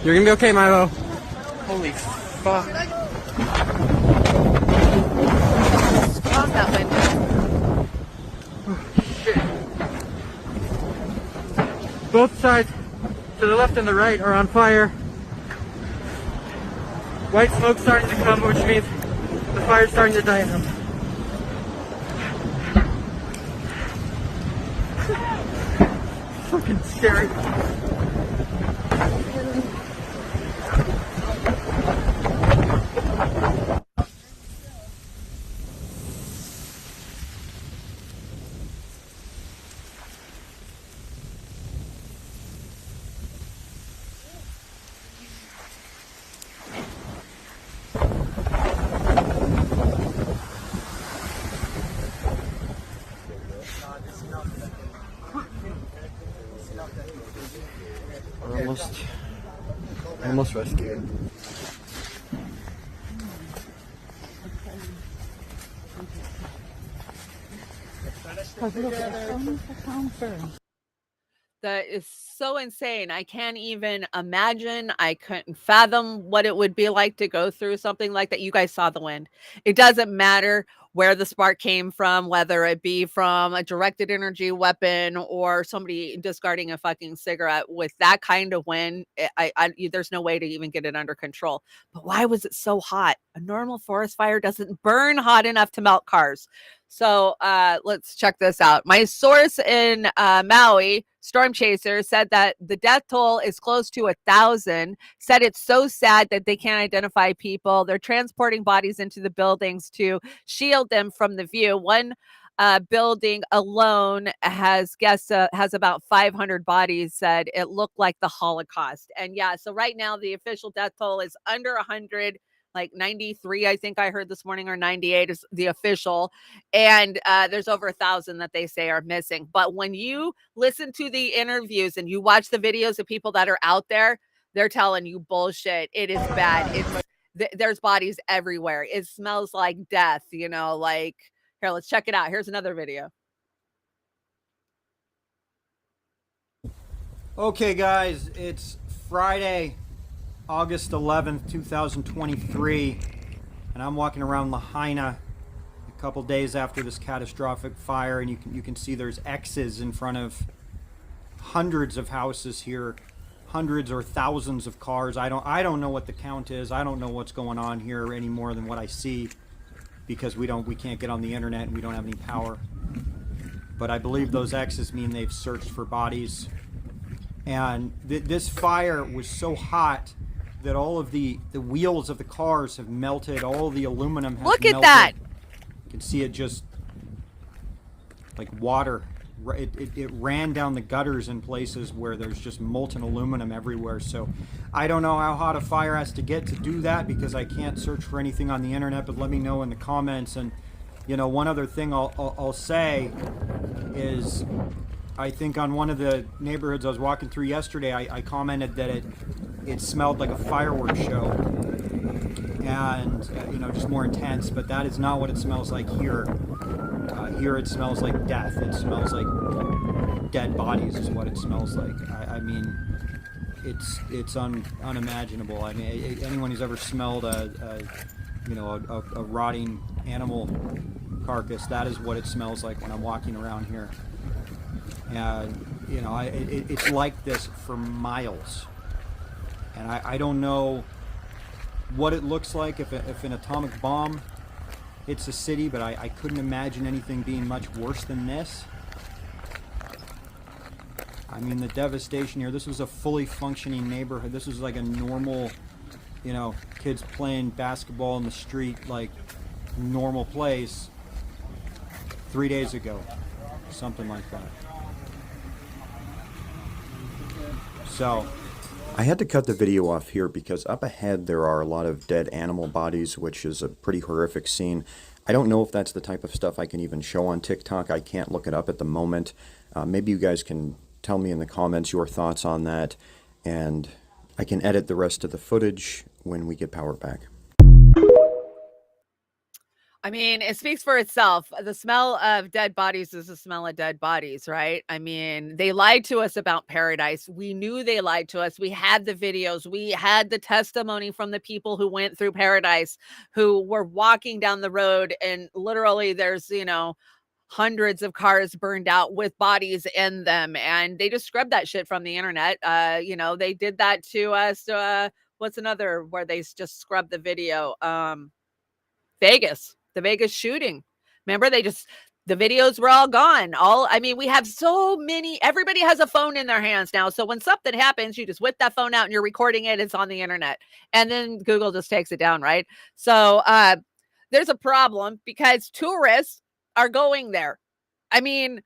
You're gonna be okay, Milo. Holy fuck. Close that window. Both sides, to the left and the right, are on fire. White smoke starting to come, which means the fire's starting to die out. Fucking scary. Almost rescued. That is so insane. I can't even imagine. I couldn't fathom what it would be like to go through something like that. You guys saw the wind. It doesn't matter where the spark came from, whether it be from a directed energy weapon or somebody discarding a fucking cigarette. With that kind of wind, there's no way to even get it under control. But why was it so hot? A normal forest fire doesn't burn hot enough to melt cars. So let's check this out. My source in Maui, Storm Chaser, said that the death toll is close to 1,000, said it's so sad that they can't identify people. They're transporting bodies into the buildings to shield them from the view. One building alone has about 500 bodies, said it looked like the Holocaust. And yeah, so right now the official death toll is under 100. Like 93, I think I heard this morning, or 98 is the official. And there's over 1,000 that they say are missing. But when you listen to the interviews and you watch the videos of people that are out there, they're telling you bullshit. It is bad. There's bodies everywhere. It smells like death, like, here, let's check it out. Here's another video. Okay, guys, it's Friday, August 11th, 2023. and I'm walking around Lahaina a couple days after this catastrophic fire, and you can see there's X's in front of hundreds of houses here, hundreds or thousands of cars. I don't know what the count is. I don't know what's going on here any more than what I see, because we can't get on the internet and we don't have any power. But I believe those X's mean they've searched for bodies. And this fire was so hot that all of the wheels of the cars have melted. All the aluminum has melted. Look at that. You can see it just like water. It ran down the gutters in places where there's just molten aluminum everywhere. So I don't know how hot a fire has to get to do that, because I can't search for anything on the internet, but let me know in the comments. And you know, one other thing I'll say is, I think on one of the neighborhoods I was walking through yesterday, I commented that it smelled like a fireworks show, and you know, just more intense. But that is not what it smells like here. Here it smells like death. It smells like dead bodies is what it smells like. I mean, it's unimaginable. I mean, anyone who's ever smelled a rotting animal carcass, that is what it smells like when I'm walking around here. And you know, it's like this for miles. And I don't know what it looks like if an atomic bomb hits a city, but I couldn't imagine anything being much worse than this. I mean, the devastation here. This was a fully functioning neighborhood. This was like a normal, you know, kids playing basketball in the street, like normal place 3 days ago, something like that. So I had to cut the video off here because up ahead there are a lot of dead animal bodies, which is a pretty horrific scene. I don't know if that's the type of stuff I can even show on TikTok. I can't look it up at the moment. Maybe you guys can tell me in the comments your thoughts on that, and I can edit the rest of the footage when we get power back. I mean, it speaks for itself. The smell of dead bodies is the smell of dead bodies, right? I mean, they lied to us about paradise. We knew they lied to us. We had the videos. We had the testimony from the people who went through paradise, who were walking down the road, and literally there's, you know, hundreds of cars burned out with bodies in them. And they just scrubbed that shit from the internet. You know, they did that to us. What's another where they just scrubbed the video? Vegas. The Vegas shooting. Remember, the videos were all gone. I mean, we have so many, everybody has a phone in their hands now. So when something happens, you just whip that phone out and you're recording it. It's on the internet. And then Google just takes it down, right? So there's a problem because tourists are going there. I mean,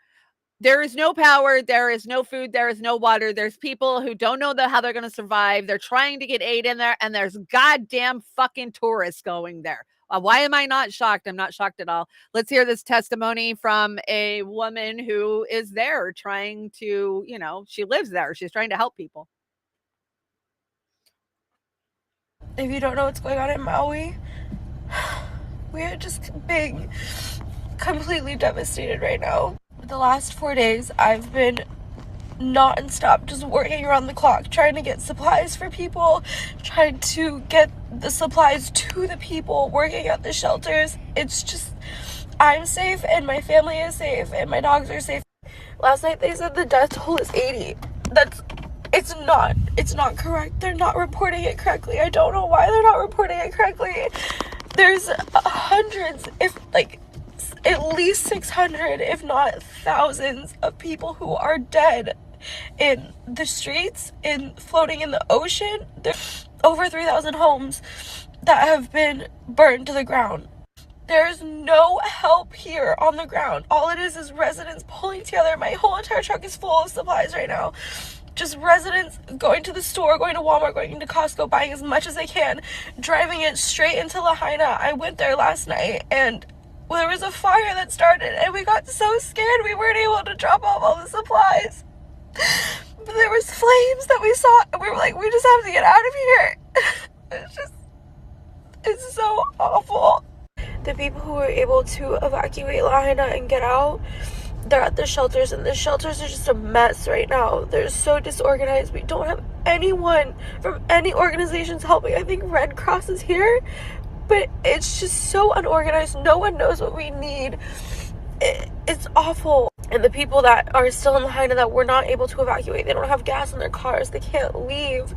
there is no power. There is no food. There is no water. There's people who don't know how they're going to survive. They're trying to get aid in there. And there's goddamn fucking tourists going there. Why am I not shocked? I'm not shocked at all. Let's hear this testimony from a woman who is there trying to, you know, she lives there. She's trying to help people. If you don't know what's going on in Maui, we are just being completely devastated right now. The last 4 days, I've been non-stop just working around the clock, trying to get supplies for people, trying to get the supplies to the people working at the shelters. It's just, I'm safe and my family is safe and my dogs are safe. Last night they said the death toll is 80. It's not correct. They're not reporting it correctly. I don't know why they're not reporting it correctly. There's hundreds, at least 600, if not thousands of people who are dead in the streets, floating in the ocean. There's over 3,000 homes that have been burned to the ground. There's no help here on the ground. All it is residents pulling together. My whole entire truck is full of supplies right now. Just residents going to the store, going to Walmart, going to Costco, buying as much as they can, driving it straight into Lahaina. I went there last night and there was a fire that started and we got so scared we weren't able to drop off all the supplies. But there was flames that we saw and we were like, we just have to get out of here. It's so awful. The people who were able to evacuate Lahaina and get out, they're at the shelters, and the shelters are just a mess right now. They're so disorganized. We don't have anyone from any organizations helping. I think Red Cross is here, but it's just so unorganized. No one knows what we need. It's awful. And the people that are still in Lahaina that were not able to evacuate, they don't have gas in their cars, they can't leave.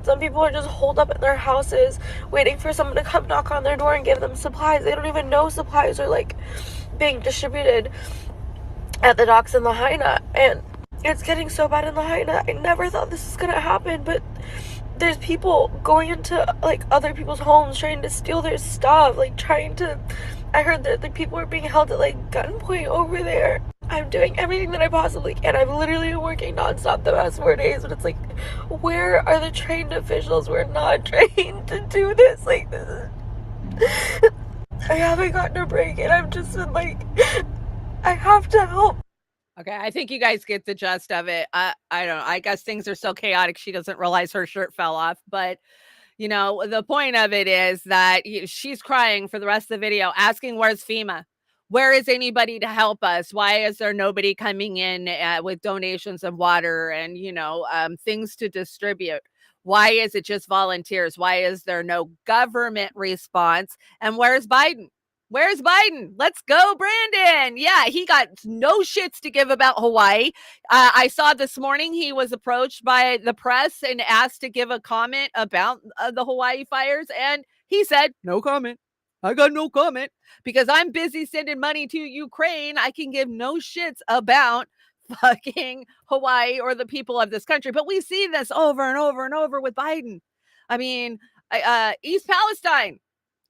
Some people are just holed up in their houses waiting for someone to come knock on their door and give them supplies. They don't even know supplies are like being distributed at the docks in Lahaina. And it's getting so bad in Lahaina. I never thought this was gonna happen, but there's people going into like other people's homes trying to steal their stuff, like trying to, I heard that the people are being held at like gunpoint over there. I'm doing everything that I possibly can. I've literally been working nonstop the past 4 days, but it's like, where are the trained officials? We're not trained to do this. Like, this is... I haven't gotten a break, and I've just been like, I have to help. Okay, I think you guys get the gist of it. I don't know. I guess things are so chaotic she doesn't realize her shirt fell off. But, you know, the point of it is that she's crying for the rest of the video, asking where's FEMA? Where is anybody to help us? Why is there nobody coming in with donations of water and, you know, things to distribute? Why is it just volunteers? Why is there no government response? And where's Biden? Where's Biden? Let's go, Brandon. Yeah, he got no shits to give about Hawaii. I saw this morning he was approached by the press and asked to give a comment about the Hawaii fires. And he said, no comment. I got no comment because I'm busy sending money to Ukraine. I can give no shits about fucking Hawaii or the people of this country. But we see this over and over and over with Biden. I mean, East Palestine,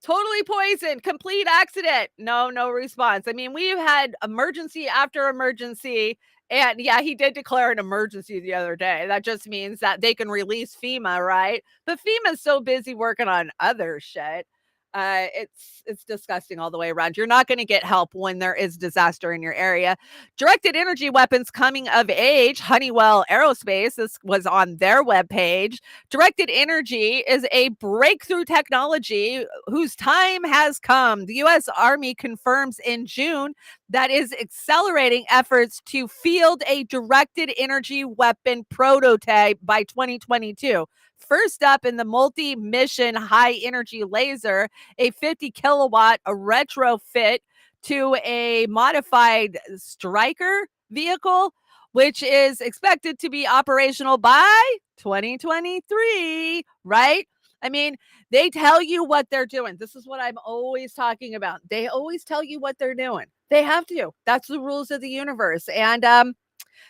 totally poisoned, complete accident. No response. I mean, we've had emergency after emergency. And yeah, he did declare an emergency the other day. That just means that they can release FEMA, right? But FEMA's so busy working on other shit. It's disgusting all the way around. You're not going to get help when there is disaster in your area. Directed energy weapons coming of age. Honeywell Aerospace, this was on their webpage. Directed energy is a breakthrough technology whose time has come. The U.S. Army confirms in June that is accelerating efforts to field a directed energy weapon prototype by 2022. First up in the multi-mission high-energy laser, a 50 kilowatt retrofit to a modified Stryker vehicle, which is expected to be operational by 2023, right? I mean, they tell you what they're doing. This is what I'm always talking about. They always tell you what they're doing. They have to. That's the rules of the universe. And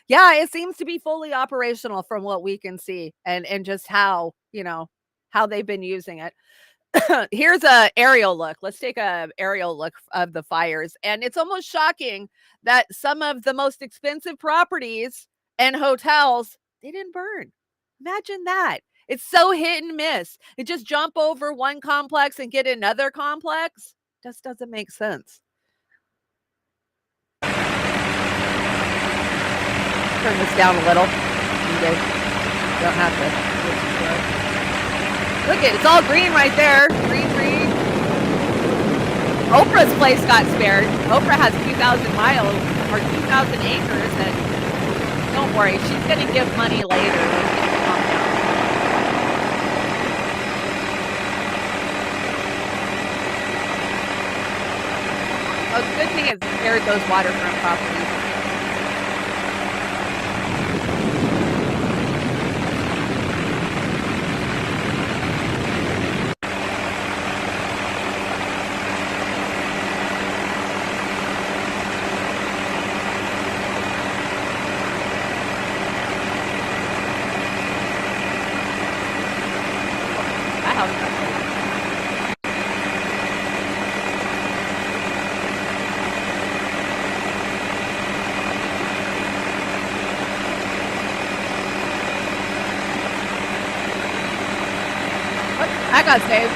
yeah, it seems to be fully operational from what we can see and just how, you know, how they've been using it. Here's a aerial look. Let's take a aerial look of the fires. And it's almost shocking that some of the most expensive properties and hotels, they didn't burn. Imagine that. It's so hit and miss. It just jump over one complex and get another complex. Just doesn't make sense. Turn this down a little. You guys don't have to. Look at it, it's all green right there. Green. Oprah's Place got spared. Oprah has 2,000 miles or 2,000 acres, and don't worry, she's going to give money later. Oh, the good thing is spared those waterfront properties. I got saved.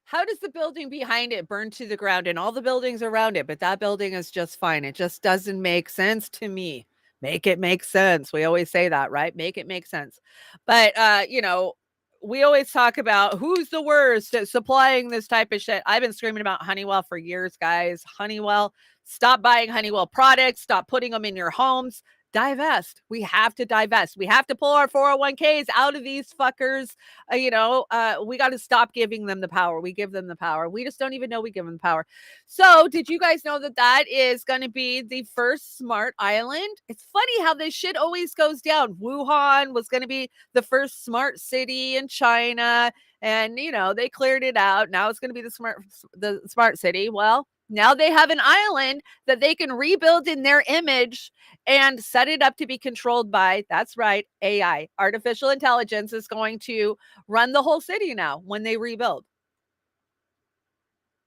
How does the building behind it burn to the ground and all the buildings around it, but that building is just fine? It just doesn't make sense to me. Make it make sense. We always say that, right? Make it make sense. But, you know, we always talk about who's the worst at supplying this type of shit. I've been screaming about Honeywell for years, guys. Honeywell, stop buying Honeywell products. Stop putting them in your homes. divest. We have to divest. We have to pull our 401ks out of these fuckers. We got to stop giving them the power. We give them the power. We just don't even know we give them the power. So did you guys know that that is going to be the first smart island? It's funny how this shit always goes down. Wuhan was going to be the first smart city in China. And, they cleared it out. Now it's going to be the smart city. Well, now they have an island that they can rebuild in their image and set it up to be controlled by, that's right, AI. Artificial intelligence is going to run the whole city now when they rebuild.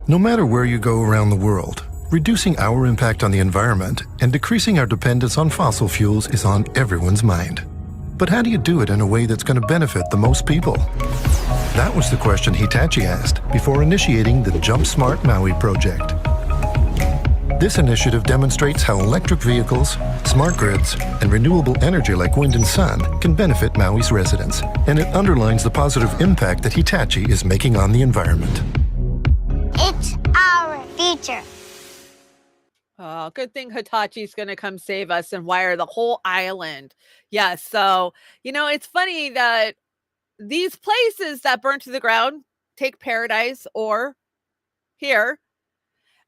No matter where you go around the world, reducing our impact on the environment and decreasing our dependence on fossil fuels is on everyone's mind. But how do you do it in a way that's going to benefit the most people? That was the question Hitachi asked before initiating the Jump Smart Maui project. This initiative demonstrates how electric vehicles, smart grids, and renewable energy like wind and sun can benefit Maui's residents, and it underlines the positive impact that Hitachi is making on the environment. It's our future. Oh, good thing Hitachi's going to come save us and wire the whole island. Yeah, so, it's funny that these places that burn to the ground, take Paradise or here,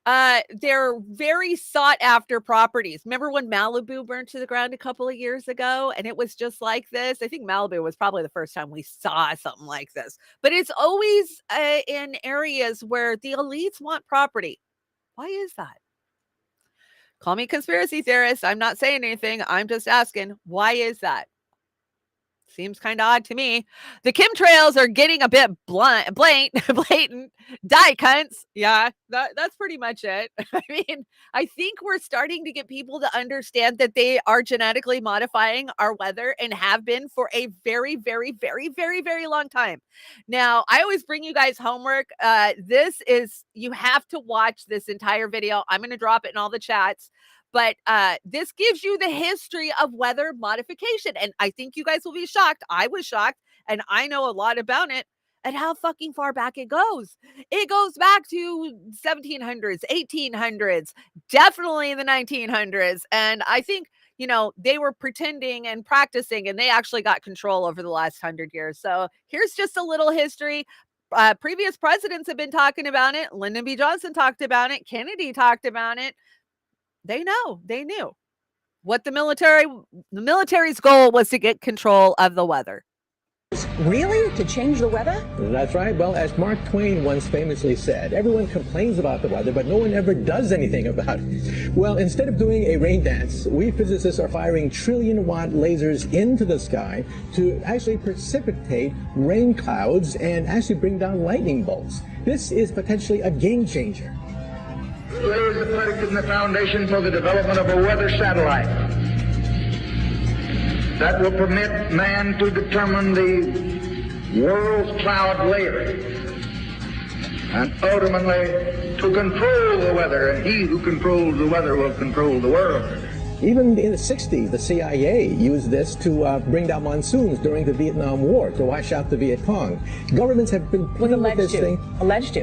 they're very sought after properties. Remember when Malibu burned to the ground a couple of years ago and it was just like this? I think Malibu was probably the first time we saw something like this, but it's always in areas where the elites want property. Why is that? Call me conspiracy theorist. I'm not saying anything. I'm just asking, why is that? Seems kind of odd to me. The chemtrails are getting a bit blatant. Die cunts. Yeah, that's pretty much it. I think we're starting to get people to understand that they are genetically modifying our weather and have been for a very, very, very, very, very long time. Now, I always bring you guys homework. You have to watch this entire video. I'm going to drop it in all the chats. But this gives you the history of weather modification. And I think you guys will be shocked. I was shocked. And I know a lot about it and how fucking far back it goes. It goes back to 1700s, 1800s, definitely the 1900s. And I think, they were pretending and practicing and they actually got control over the last 100 years. So here's just a little history. Previous presidents have been talking about it. Lyndon B. Johnson talked about it. Kennedy talked about it. They knew what the military's goal was to get control of the weather. Really? To change the weather? That's right. Well, as Mark Twain once famously said, everyone complains about the weather, but no one ever does anything about it. Well, instead of doing a rain dance, we physicists are firing trillion-watt lasers into the sky to actually precipitate rain clouds and actually bring down lightning bolts. This is potentially a game changer. Lays the predicate and the foundation for the development of a weather satellite that will permit man to determine the world's cloud layer and ultimately to control the weather, and he who controls the weather will control the world. Even in the 60s, the CIA used this to bring down monsoons during the Vietnam War to wash out the Viet Cong. Governments have been playing with this thing. Alleged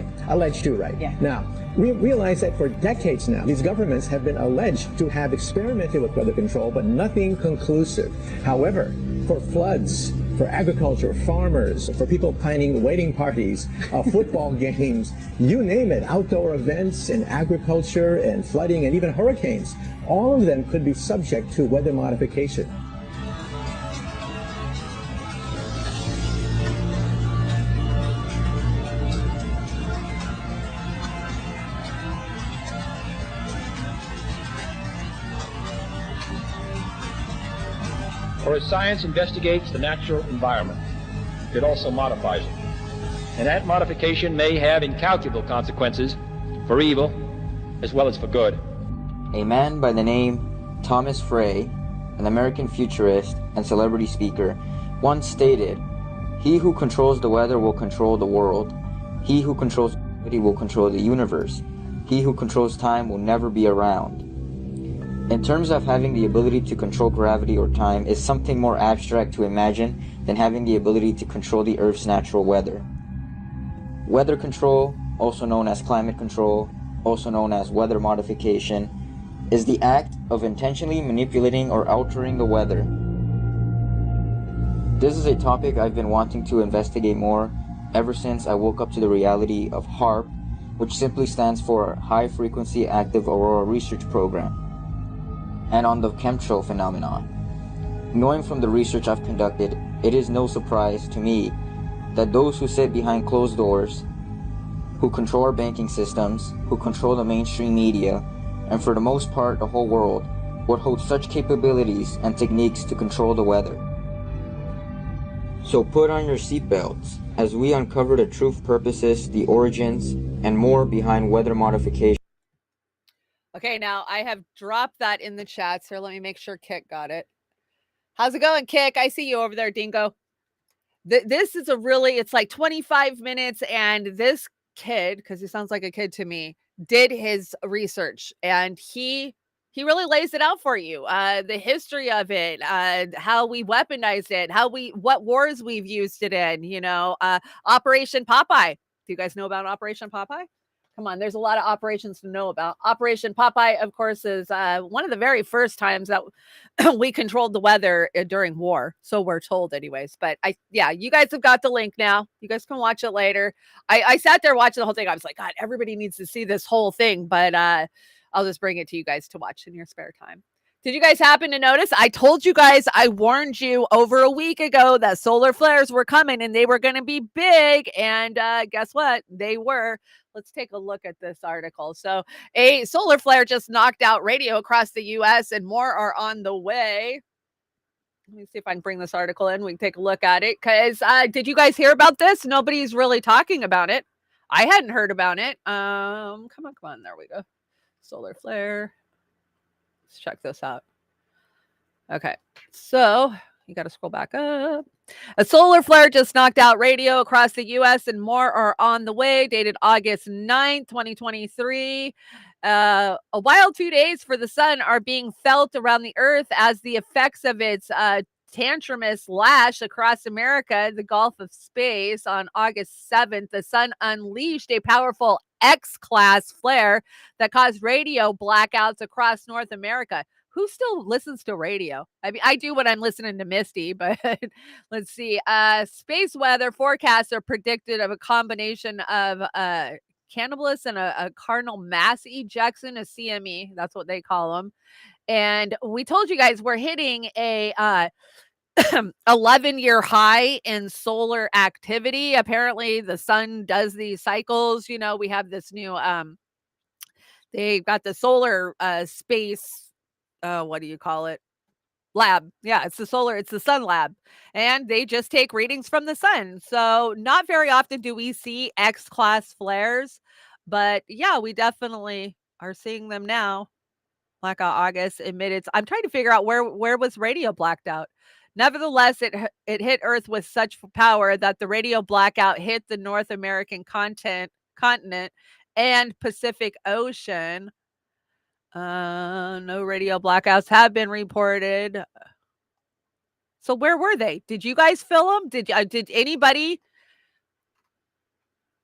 to, right. Yeah. Now, we realize that for decades now, these governments have been alleged to have experimented with weather control, but nothing conclusive. However, for floods, for agriculture, farmers, for people planning wedding parties, football games, you name it, outdoor events in agriculture and flooding and even hurricanes, all of them could be subject to weather modification. For as science investigates the natural environment, it also modifies it. And that modification may have incalculable consequences for evil as well as for good. A man by the name Thomas Frey, an American futurist and celebrity speaker, once stated, "He who controls the weather will control the world. He who controls gravity will control the universe. He who controls time will never be around." In terms of having the ability to control gravity or time is something more abstract to imagine than having the ability to control the Earth's natural weather. Weather control, also known as climate control, also known as weather modification, is the act of intentionally manipulating or altering the weather. This is a topic I've been wanting to investigate more ever since I woke up to the reality of HAARP, which simply stands for High Frequency Active Aurora Research Program, and on the chemtrail phenomenon. Knowing from the research I've conducted, it is no surprise to me that those who sit behind closed doors, who control our banking systems, who control the mainstream media, and for the most part the whole world, would hold such capabilities and techniques to control the weather. So put on your seatbelts as we uncover the truth, purposes, the origins, and more behind weather modification. Okay, now I have dropped that in the chat, so let me make sure Kik got it. How's it going, Kik? I see you over there, Dingo. This is it's like 25 minutes, and this kid, because he sounds like a kid to me, did his research, and he really lays it out for you. The history of it, how we weaponized it, what wars we've used it in, Operation Popeye. Do you guys know about Operation Popeye? Come on, there's a lot of operations to know about. Operation Popeye, of course, is one of the very first times that we controlled the weather during war. So we're told anyways. But you guys have got the link now. You guys can watch it later. I sat there watching the whole thing. I was like, God, everybody needs to see this whole thing. But I'll just bring it to you guys to watch in your spare time. Did you guys happen to notice? I told you guys, I warned you over a week ago that solar flares were coming and they were going to be big. And guess what? They were. Let's take a look at this article. So a solar flare just knocked out radio across the U.S. and more are on the way. Let me see if I can bring this article in. We can take a look at it. Because did you guys hear about this? Nobody's really talking about it. I hadn't heard about it. Come on. There we go. Solar flare. Let's check this out. Okay. So you got to scroll back up. A solar flare just knocked out radio across the U.S. and more are on the way, dated August 9th, 2023. A wild 2 days for the sun are being felt around the earth as the effects of its tantrumous lash across America, the Gulf of Space. On August 7th, the sun unleashed a powerful X-class flare that caused radio blackouts across North America. Who still listens to radio? I mean, I do when I'm listening to Misty, but let's see. Space weather forecasts are predicted of a combination of cannabis and a cardinal mass ejection, a CME. That's what they call them. And we told you guys we're hitting a 11-year high in solar activity. Apparently, the sun does these cycles. We have this new, they've got the solar space. What do you call it? Lab. Yeah, it's the sun lab. And they just take readings from the sun. So not very often do we see X-class flares, but yeah, we definitely are seeing them now. Blackout August emitted. I'm trying to figure out where was radio blacked out. Nevertheless, it hit Earth with such power that the radio blackout hit the North American continent and Pacific Ocean. No radio blackouts have been reported. So where were they? Did you guys film them? Did anybody?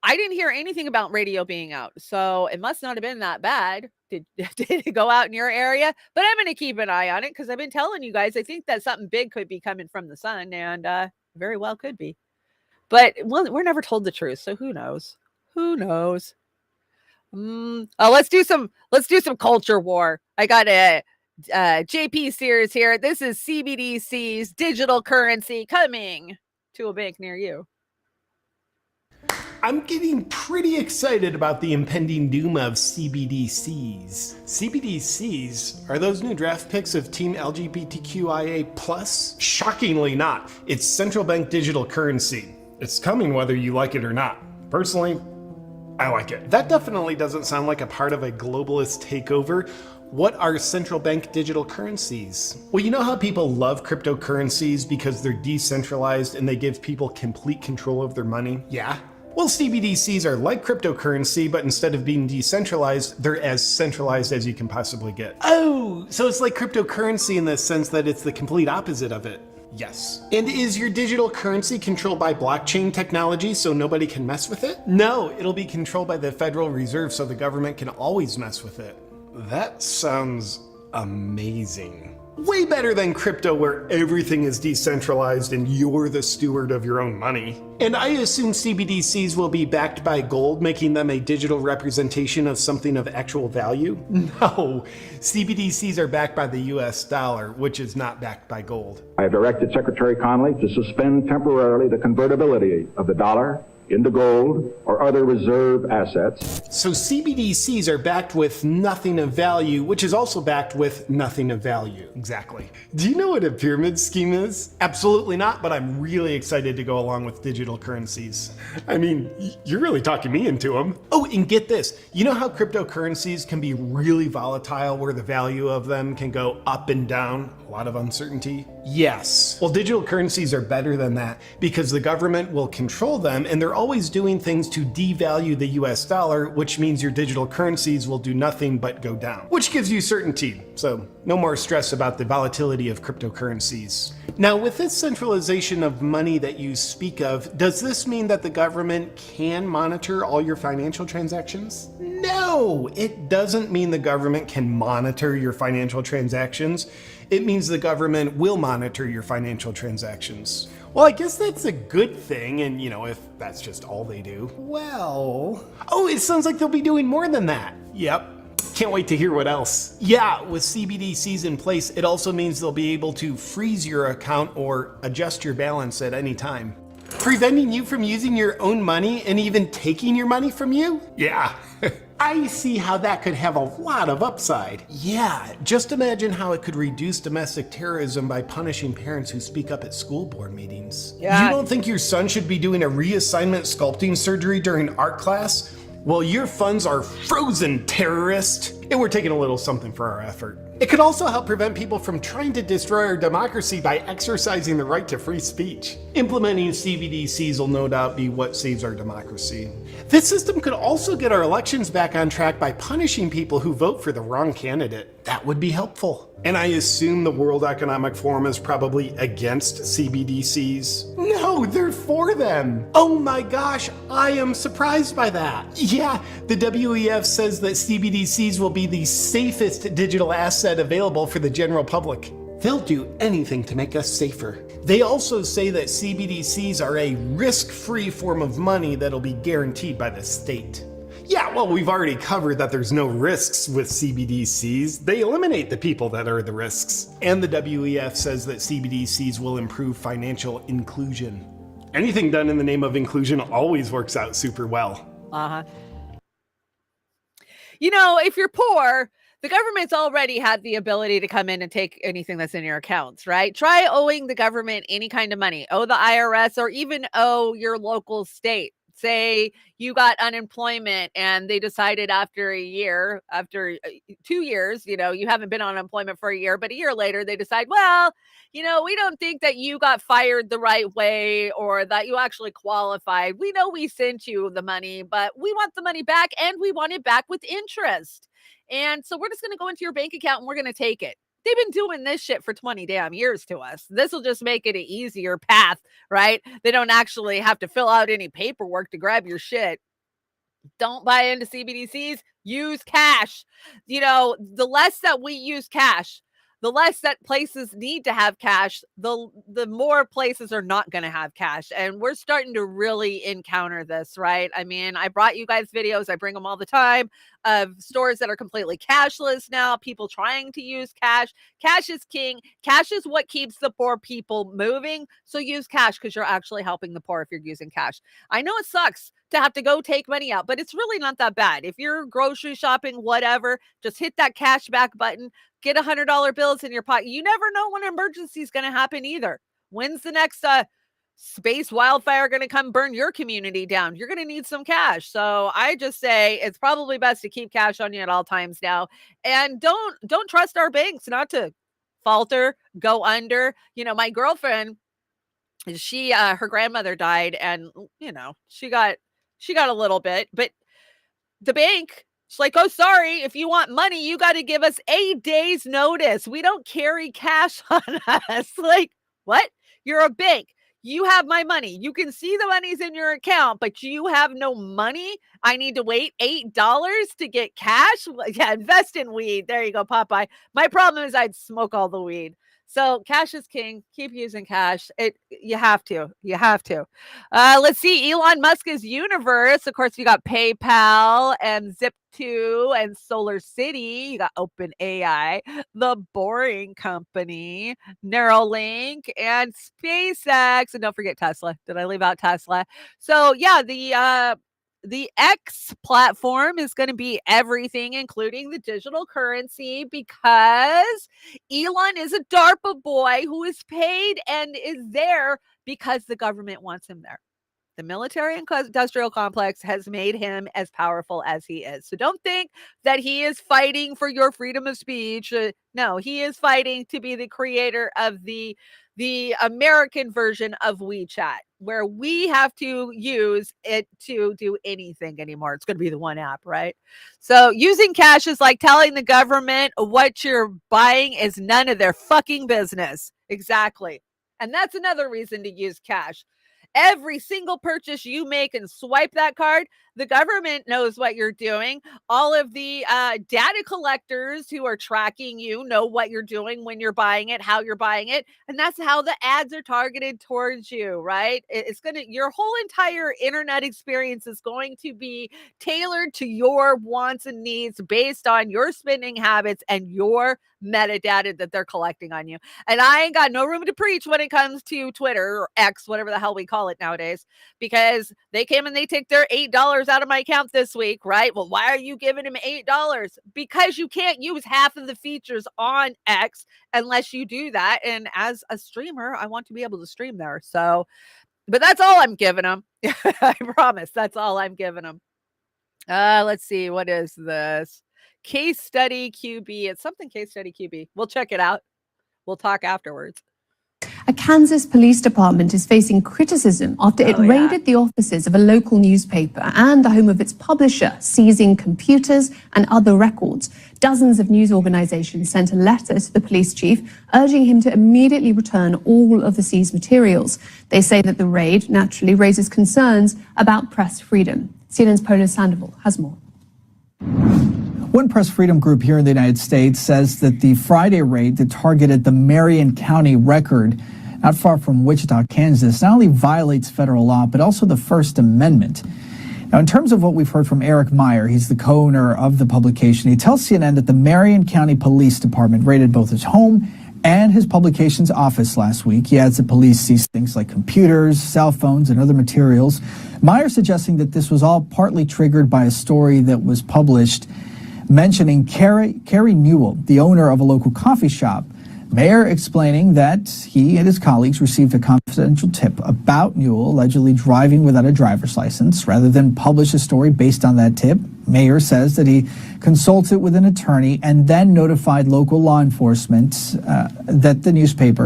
I didn't hear anything about radio being out, so it must not have been that bad. Did it go out in your area? But I'm going to keep an eye on it because I've been telling you guys, I think that something big could be coming from the sun, and very well could be. But we're never told the truth, so who knows? Who knows? Let's do some culture war. I got a JP Sears here. This is CBDC's digital currency coming to a bank near you. I'm getting pretty excited about the impending doom of CBDCs. CBDCs are those new draft picks of Team LGBTQIA+? Shockingly not. It's central bank digital currency. It's coming whether you like it or not. Personally, I like it. That definitely doesn't sound like a part of a globalist takeover. What are central bank digital currencies? Well, you know how people love cryptocurrencies because they're decentralized and they give people complete control of their money? Yeah. Well, CBDCs are like cryptocurrency, but instead of being decentralized, they're as centralized as you can possibly get. Oh, so it's like cryptocurrency in the sense that it's the complete opposite of it. Yes. And is your digital currency controlled by blockchain technology so nobody can mess with it? No, it'll be controlled by the Federal Reserve so the government can always mess with it. That sounds amazing. Way better than crypto where everything is decentralized and you're the steward of your own money. And I assume CBDCs will be backed by gold, making them a digital representation of something of actual value? No, CBDCs are backed by the US dollar, which is not backed by gold. I have directed Secretary Connolly to suspend temporarily the convertibility of the dollar into gold or other reserve assets. So CBDCs are backed with nothing of value, which is also backed with nothing of value. Exactly. Do you know what a pyramid scheme is? Absolutely not, but I'm really excited to go along with digital currencies. I mean, you're really talking me into them. Oh, and get this. You know how cryptocurrencies can be really volatile where the value of them can go up and down? A lot of uncertainty? Yes. Well, digital currencies are better than that because the government will control them and they're always doing things to devalue the US dollar, which means your digital currencies will do nothing but go down, which gives you certainty. So no more stress about the volatility of cryptocurrencies. Now, with this centralization of money that you speak of, does this mean that the government can monitor all your financial transactions? No, it doesn't mean the government can monitor your financial transactions. It means the government will monitor your financial transactions. Well, I guess that's a good thing, and if that's just all they do, well... Oh, it sounds like they'll be doing more than that. Yep. Can't wait to hear what else. Yeah, with CBDCs in place, it also means they'll be able to freeze your account or adjust your balance at any time, preventing you from using your own money and even taking your money from you? Yeah. I see how that could have a lot of upside. Yeah, just imagine how it could reduce domestic terrorism by punishing parents who speak up at school board meetings. Yeah. You don't think your son should be doing a reassignment sculpting surgery during art class? Well, your funds are frozen, terrorist. And we're taking a little something for our effort. It could also help prevent people from trying to destroy our democracy by exercising the right to free speech. Implementing CBDCs will no doubt be what saves our democracy. This system could also get our elections back on track by punishing people who vote for the wrong candidate. That would be helpful. And I assume the World Economic Forum is probably against CBDCs. No, they're for them. Oh my gosh, I am surprised by that. Yeah, the WEF says that CBDCs will be the safest digital asset available for the general public. They'll do anything to make us safer. They also say that CBDCs are a risk-free form of money that'll be guaranteed by the state. Yeah, well, we've already covered that there's no risks with CBDCs. They eliminate the people that are the risks. And the WEF says that CBDCs will improve financial inclusion. Anything done in the name of inclusion always works out super well. If you're poor, the government's already had the ability to come in and take anything that's in your accounts, right? Try owing the government any kind of money. Owe the IRS or even owe your local state. Say you got unemployment and they decided after 2 years, you haven't been on unemployment for a year, but a year later they decide, well, we don't think that you got fired the right way or that you actually qualified. We know we sent you the money, but we want the money back and we want it back with interest. And so we're just going to go into your bank account and we're going to take it. They've been doing this shit for 20 damn years to us. This will just make it an easier path, right? They don't actually have to fill out any paperwork to grab your shit. Don't buy into CBDCs. Use cash. The less that we use cash, the less that places need to have cash, the more places are not going to have cash. And we're starting to really encounter this, right? I mean, I brought you guys videos. I bring them all the time of stores that are completely cashless now, people trying to use cash. Cash is king. Cash is what keeps the poor people moving. So use cash because you're actually helping the poor if you're using cash. I know it sucks to have to go take money out, but it's really not that bad. If you're grocery shopping, whatever, just hit that cash back button, get $100 bills in your pocket. You never know when an emergency is going to happen either. When's the next space wildfire going to come burn your community down? You're going to need some cash. So I just say it's probably best to keep cash on you at all times now. And don't trust our banks not to falter, go under. My girlfriend, her grandmother died and, she got a little bit, but the bank, it's like, oh, sorry, if you want money, you got to give us 8 days notice. We don't carry cash on us. Like, what? You're a bank. You have my money. You can see the money's in your account, but you have no money. I need to wait $8 to get cash. Yeah, invest in weed. There you go, Popeye. My problem is I'd smoke all the weed. So cash is king. Keep using cash. You have to. You have to. Let's see. Elon Musk's universe. Of course, you got PayPal and Zip2 and Solar City. You got OpenAI, The Boring Company, Neuralink, and SpaceX. And don't forget Tesla. Did I leave out Tesla? So yeah, the X platform is going to be everything, including the digital currency, because Elon is a DARPA boy who is paid and is there because the government wants him there. The military and industrial complex has made him as powerful as he is. So don't think that he is fighting for your freedom of speech. No, he is fighting to be the creator of the American version of WeChat, where we have to use it to do anything anymore. It's going to be the one app, right? So using cash is like telling the government what you're buying is none of their fucking business. Exactly. And that's another reason to use cash. Every single purchase you make and swipe that card, the government knows what you're doing. All of the data collectors who are tracking you know what you're doing when you're buying it, how you're buying it. And that's how the ads are targeted towards you, right? Your whole entire internet experience is going to be tailored to your wants and needs based on your spending habits and your metadata that they're collecting on you. And I ain't got no room to preach when it comes to Twitter or X, whatever the hell we call it nowadays, because they came and they took their $8 out of my account this week, right? Well, why are you giving them $8? Because you can't use half of the features on X unless you do that. And as a streamer, I want to be able to stream there. So, but that's all I'm giving them. I promise. That's all I'm giving them. Let's see. What is this? Case study QB. It's something case study QB. We'll check it out. We'll talk afterwards. A Kansas police department is facing criticism after it raided the offices of a local newspaper and the home of its publisher, seizing computers and other records. Dozens of news organizations sent a letter to the police chief urging him to immediately return all of the seized materials. They say that the raid naturally raises concerns about press freedom. CNN's Polo Sandoval has more. One press freedom group here in the United States says that the Friday raid that targeted the Marion County Record, not far from Wichita, Kansas, not only violates federal law, but also the First Amendment. Now, in terms of what we've heard from Eric Meyer, he's the co-owner of the publication, he tells CNN that the Marion County Police Department raided both his home and his publication's office last week. He adds that police seized things like computers, cell phones, and other materials. Meyer suggesting that this was all partly triggered by a story that was published mentioning Carrie Newell, the owner of a local coffee shop. Mayer explaining that he and his colleagues received a confidential tip about Newell allegedly driving without a driver's license. Rather than publish a story based on that tip, Mayer says that he consulted with an attorney and then notified local law enforcement that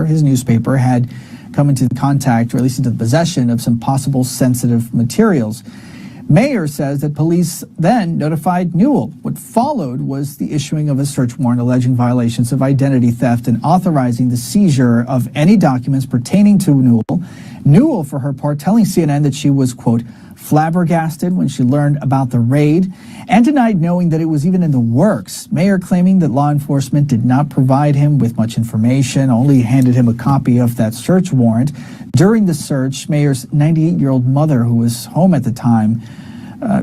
his newspaper, had come into contact, or at least into the possession of some possible sensitive materials. Mayer says that police then notified Newell. What followed was the issuing of a search warrant alleging violations of identity theft and authorizing the seizure of any documents pertaining to Newell. Newell, for her part, telling CNN that she was, quote, flabbergasted when she learned about the raid and denied knowing that it was even in the works. Mayer claiming that law enforcement did not provide him with much information, only handed him a copy of that search warrant. During the search, Mayer's 98-year-old mother, who was home at the time,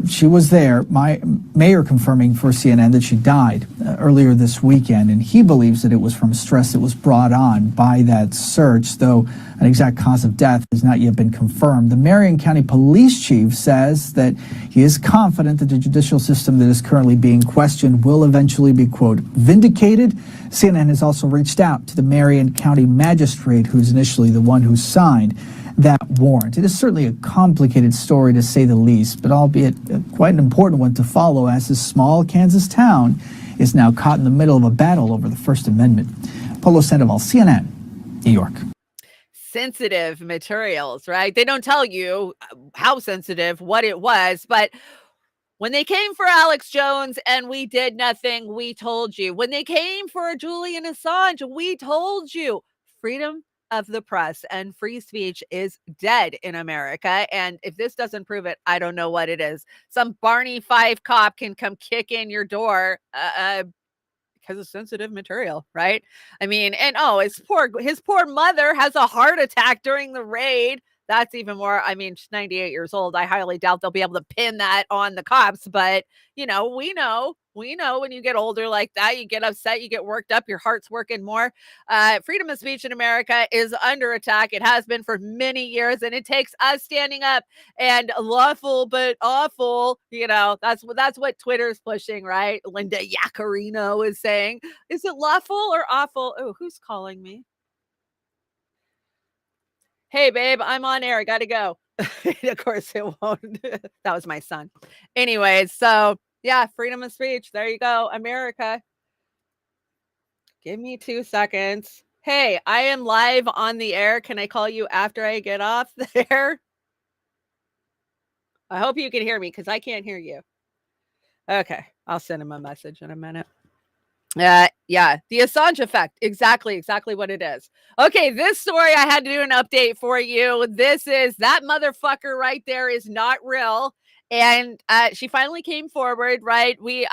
she was there. Mayer confirming for CNN that she died earlier this weekend, and he believes that it was from stress that was brought on by that search, though an exact cause of death has not yet been confirmed. The Marion County Police Chief says that he is confident that the judicial system that is currently being questioned will eventually be, quote, vindicated. CNN has also reached out to the Marion County Magistrate, who's initially the one who signed that warrant. It is certainly a complicated story, to say the least, but albeit quite an important one to follow, as this small Kansas town is now caught in the middle of a battle over the First Amendment. Polo Sandoval, CNN, New York. Sensitive materials, right? They don't tell you how sensitive, what it was, but when they came for Alex Jones and we did nothing, we told you. When they came for Julian Assange, we told you. Freedom of the press and free speech is dead in America. And if this doesn't prove it, I don't know what it is. Some Barney Fife cop can come kick in your door because of sensitive material, right? I mean, and his poor mother has a heart attack during the raid. That's even more. I mean, she's 98 years old. I highly doubt they'll be able to pin that on the cops. But, we know when you get older like that, you get upset, you get worked up, your heart's working more. Freedom of speech in America is under attack. It has been for many years, and it takes us standing up and lawful but awful. That's what Twitter's pushing, right? Linda Yaccarino is saying, is it lawful or awful? Oh, who's calling me? Hey, babe, I'm on air. I got to go. Of course it won't. That was my son. Anyways, so yeah, freedom of speech. There you go, America. Give me 2 seconds. Hey, I am live on the air. Can I call you after I get off the air? I hope you can hear me because I can't hear you. Okay, I'll send him a message in a minute. Yeah, the Assange effect. Exactly what it is. Okay, this story I had to do an update for you. This is that motherfucker right there is not real. And she finally came forward, right? We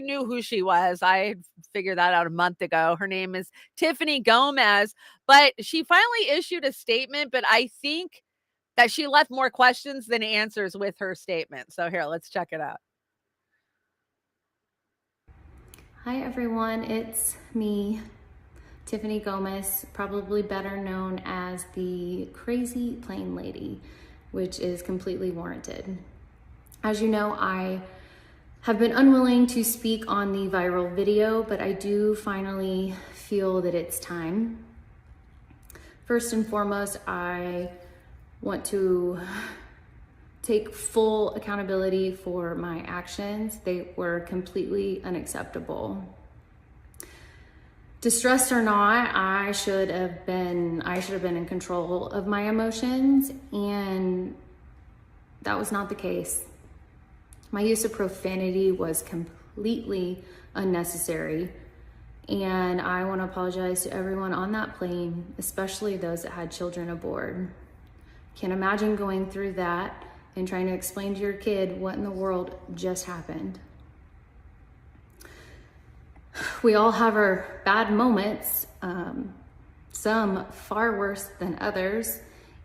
knew who she was. I figured that out a month ago. Her name is Tiffany Gomez, but she finally issued a statement, but I think that she left more questions than answers with her statement. So here, let's check it out. Hi everyone, it's me, Tiffany Gomez, probably better known as the Crazy Plane Lady, which is completely warranted. As you know, I have been unwilling to speak on the viral video, but I do finally feel that it's time. First and foremost, I want to take full accountability for my actions. They were completely unacceptable. Distressed or not, I should have been in control of my emotions, and that was not the case. My use of profanity was completely unnecessary, and I want to apologize to everyone on that plane, especially those that had children aboard. Can't imagine going through that and trying to explain to your kid what in the world just happened. We all have our bad moments, some far worse than others,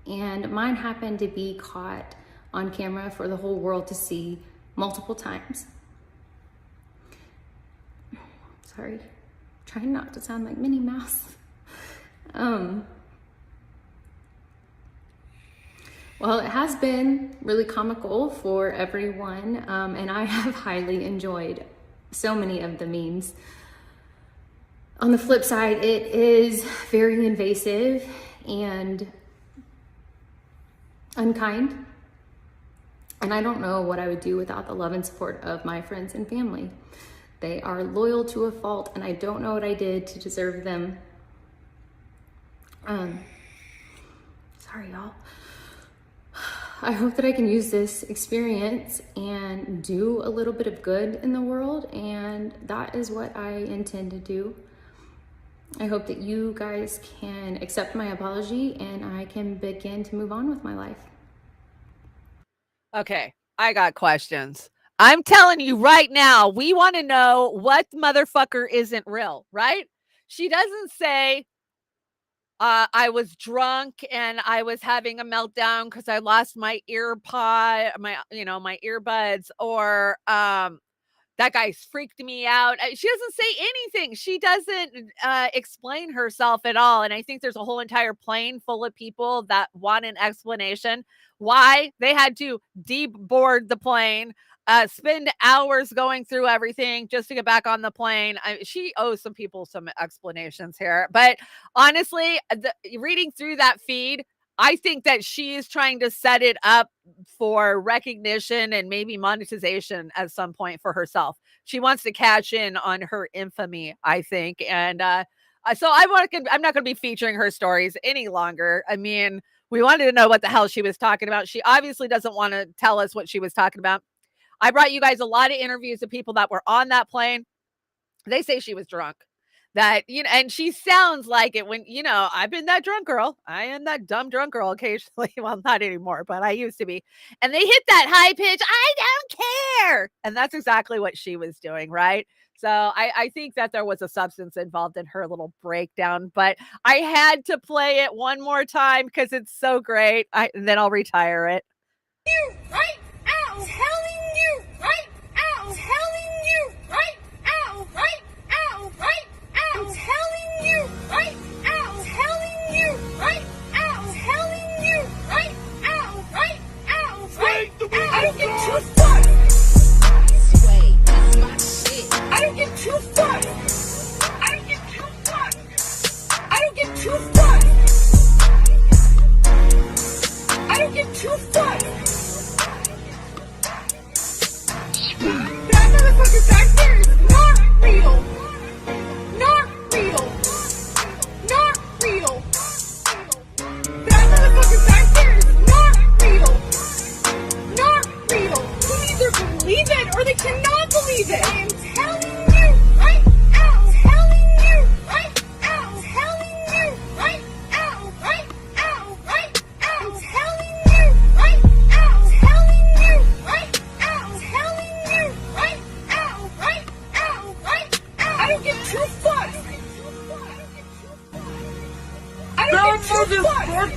and mine happened to be caught on camera for the whole world to see multiple times. Sorry, trying not to sound like Minnie Mouse. Well, it has been really comical for everyone, and I have highly enjoyed so many of the memes. On the flip side, it is very invasive and unkind, and I don't know what I would do without the love and support of my friends and family. They are loyal to a fault, and I don't know what I did to deserve them. Sorry, y'all. I hope that I can use this experience and do a little bit of good in the world, and that is what I intend to do. I hope that you guys can accept my apology and I can begin to move on with my life. Okay, I got questions. I'm telling you right now, we want to know what motherfucker isn't real, right? She doesn't say, I was drunk and I was having a meltdown because I lost my my earbuds, or that guy freaked me out. She doesn't say anything. She doesn't explain herself at all. And I think there's a whole entire plane full of people that want an explanation why they had to deboard the plane, spend hours going through everything just to get back on the plane. She owes some people some explanations here. But honestly, reading through that feed, I think that she is trying to set it up for recognition and maybe monetization at some point for herself. She wants to cash in on her infamy, I think. And so I'm not going to be featuring her stories any longer. I mean, we wanted to know what the hell she was talking about. She obviously doesn't want to tell us what she was talking about. I brought you guys a lot of interviews of people that were on that plane. They say she was drunk. that, and she sounds like it when, I've been that drunk girl. I am that dumb drunk girl occasionally. Well, not anymore, but I used to be. And they hit that high pitch, I don't care. And that's exactly what she was doing, right? So I think that there was a substance involved in her little breakdown, but I had to play it one more time because it's so great. And then I'll retire it. You right out, telling you right out, telling you right out, right out, right out, telling you right out, telling you right out, telling you right out, right out, right out. I don't get too fucked. I don't get too fucked. I don't get too fucked. I don't get too fucked. I don't get too fucked. That motherfucker back there is not real. Not real. Not real. That motherfucker back there is not real. Not real. You either believe it or they cannot believe it. I am telling you right out. Telling you right out. Telling you right out. Right out. Right out. Telling you right out. Telling you right out. Telling you right out. Right out. Right out. I don't get too fucked. I don't get too fucked.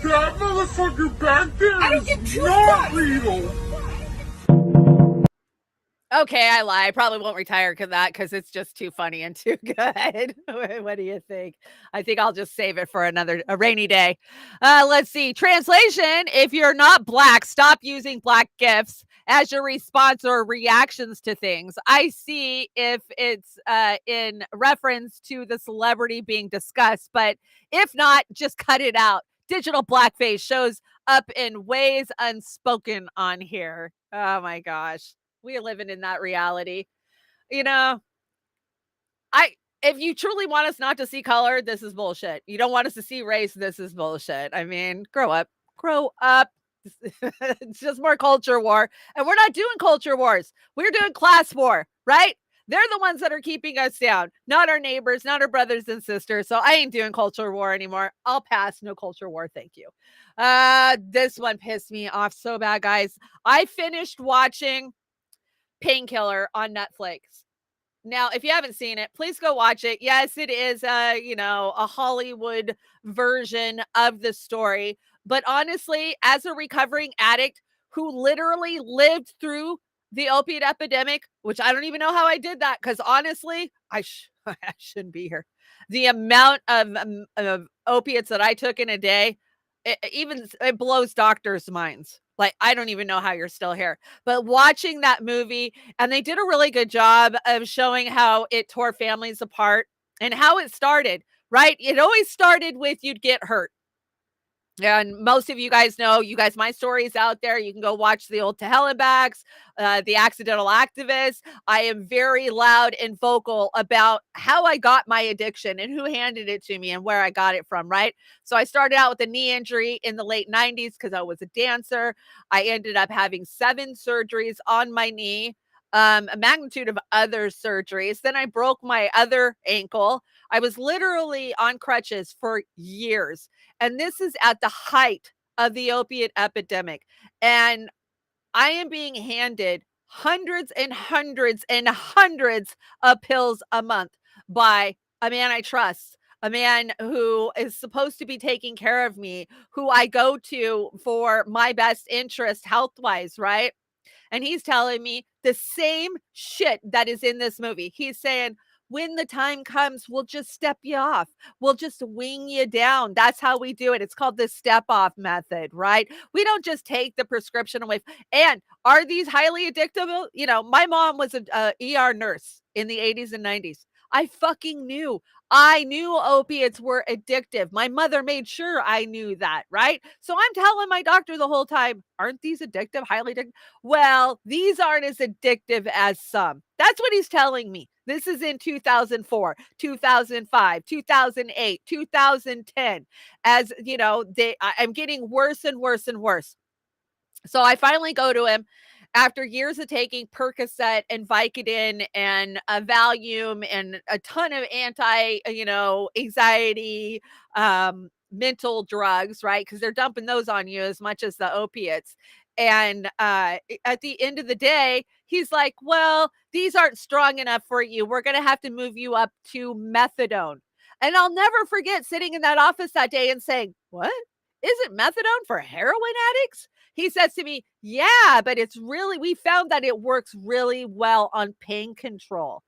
That motherfucker back there I don't get too not real. Okay, I lie. I probably won't retire because it's just too funny and too good. What do you think? I think I'll just save it for a rainy day. Let's see. Translation: if you're not black, stop using black gifts as your response or reactions to things. I see if it's in reference to the celebrity being discussed, but if not, just cut it out. Digital blackface shows up in ways unspoken on here. Oh my gosh. We are living in that reality. If you truly want us not to see color, this is bullshit. You don't want us to see race, this is bullshit. I mean, grow up. It's just more culture war. And we're not doing culture wars. We're doing class war, right? They're the ones that are keeping us down, not our neighbors, not our brothers and sisters. So I ain't doing culture war anymore. I'll pass. No culture war. Thank you. This one pissed me off so bad, guys. I finished watching Painkiller on Netflix. Now, if you haven't seen it, please go watch it. Yes, it is a Hollywood version of the story. But honestly, as a recovering addict who literally lived through the opiate epidemic, which I don't even know how I did that, because honestly, I shouldn't be here. The amount of opiates that I took in a day, it blows doctors' minds. Like, I don't even know how you're still here. But watching that movie, and they did a really good job of showing how it tore families apart and how it started, right? It always started with you'd get hurt. And most of you guys know, my story is out there. You can go watch the old Tehellenbachs, the Accidental Activists. I am very loud and vocal about how I got my addiction and who handed it to me and where I got it from, right? So I started out with a knee injury in the late 90s because I was a dancer. I ended up having 7 surgeries on my knee. A magnitude of other surgeries. Then I broke my other ankle. I was literally on crutches for years. And this is at the height of the opiate epidemic. And I am being handed hundreds and hundreds and hundreds of pills a month by a man I trust, a man who is supposed to be taking care of me, who I go to for my best interest health-wise, right? And he's telling me the same shit that is in this movie. He's saying, when the time comes, we'll just step you off. We'll just wing you down. That's how we do it. It's called the step off method, right? We don't just take the prescription away. And are these highly addictive? My mom was a ER nurse in the 80s and 90s. I fucking knew. I knew opiates were addictive. My mother made sure I knew that, right? So I'm telling my doctor the whole time, aren't these addictive, highly addictive? Well, these aren't as addictive as some. That's what he's telling me. This is in 2004, 2005, 2008, 2010. As I'm getting worse and worse and worse. So I finally go to him after years of taking Percocet and Vicodin and Valium and a ton of anxiety, mental drugs, right? Because they're dumping those on you as much as the opiates. And at the end of the day, he's like, well, these aren't strong enough for you. We're going to have to move you up to methadone. And I'll never forget sitting in that office that day and saying, what? Isn't methadone for heroin addicts? He says to me, yeah, but we found that it works really well on pain control.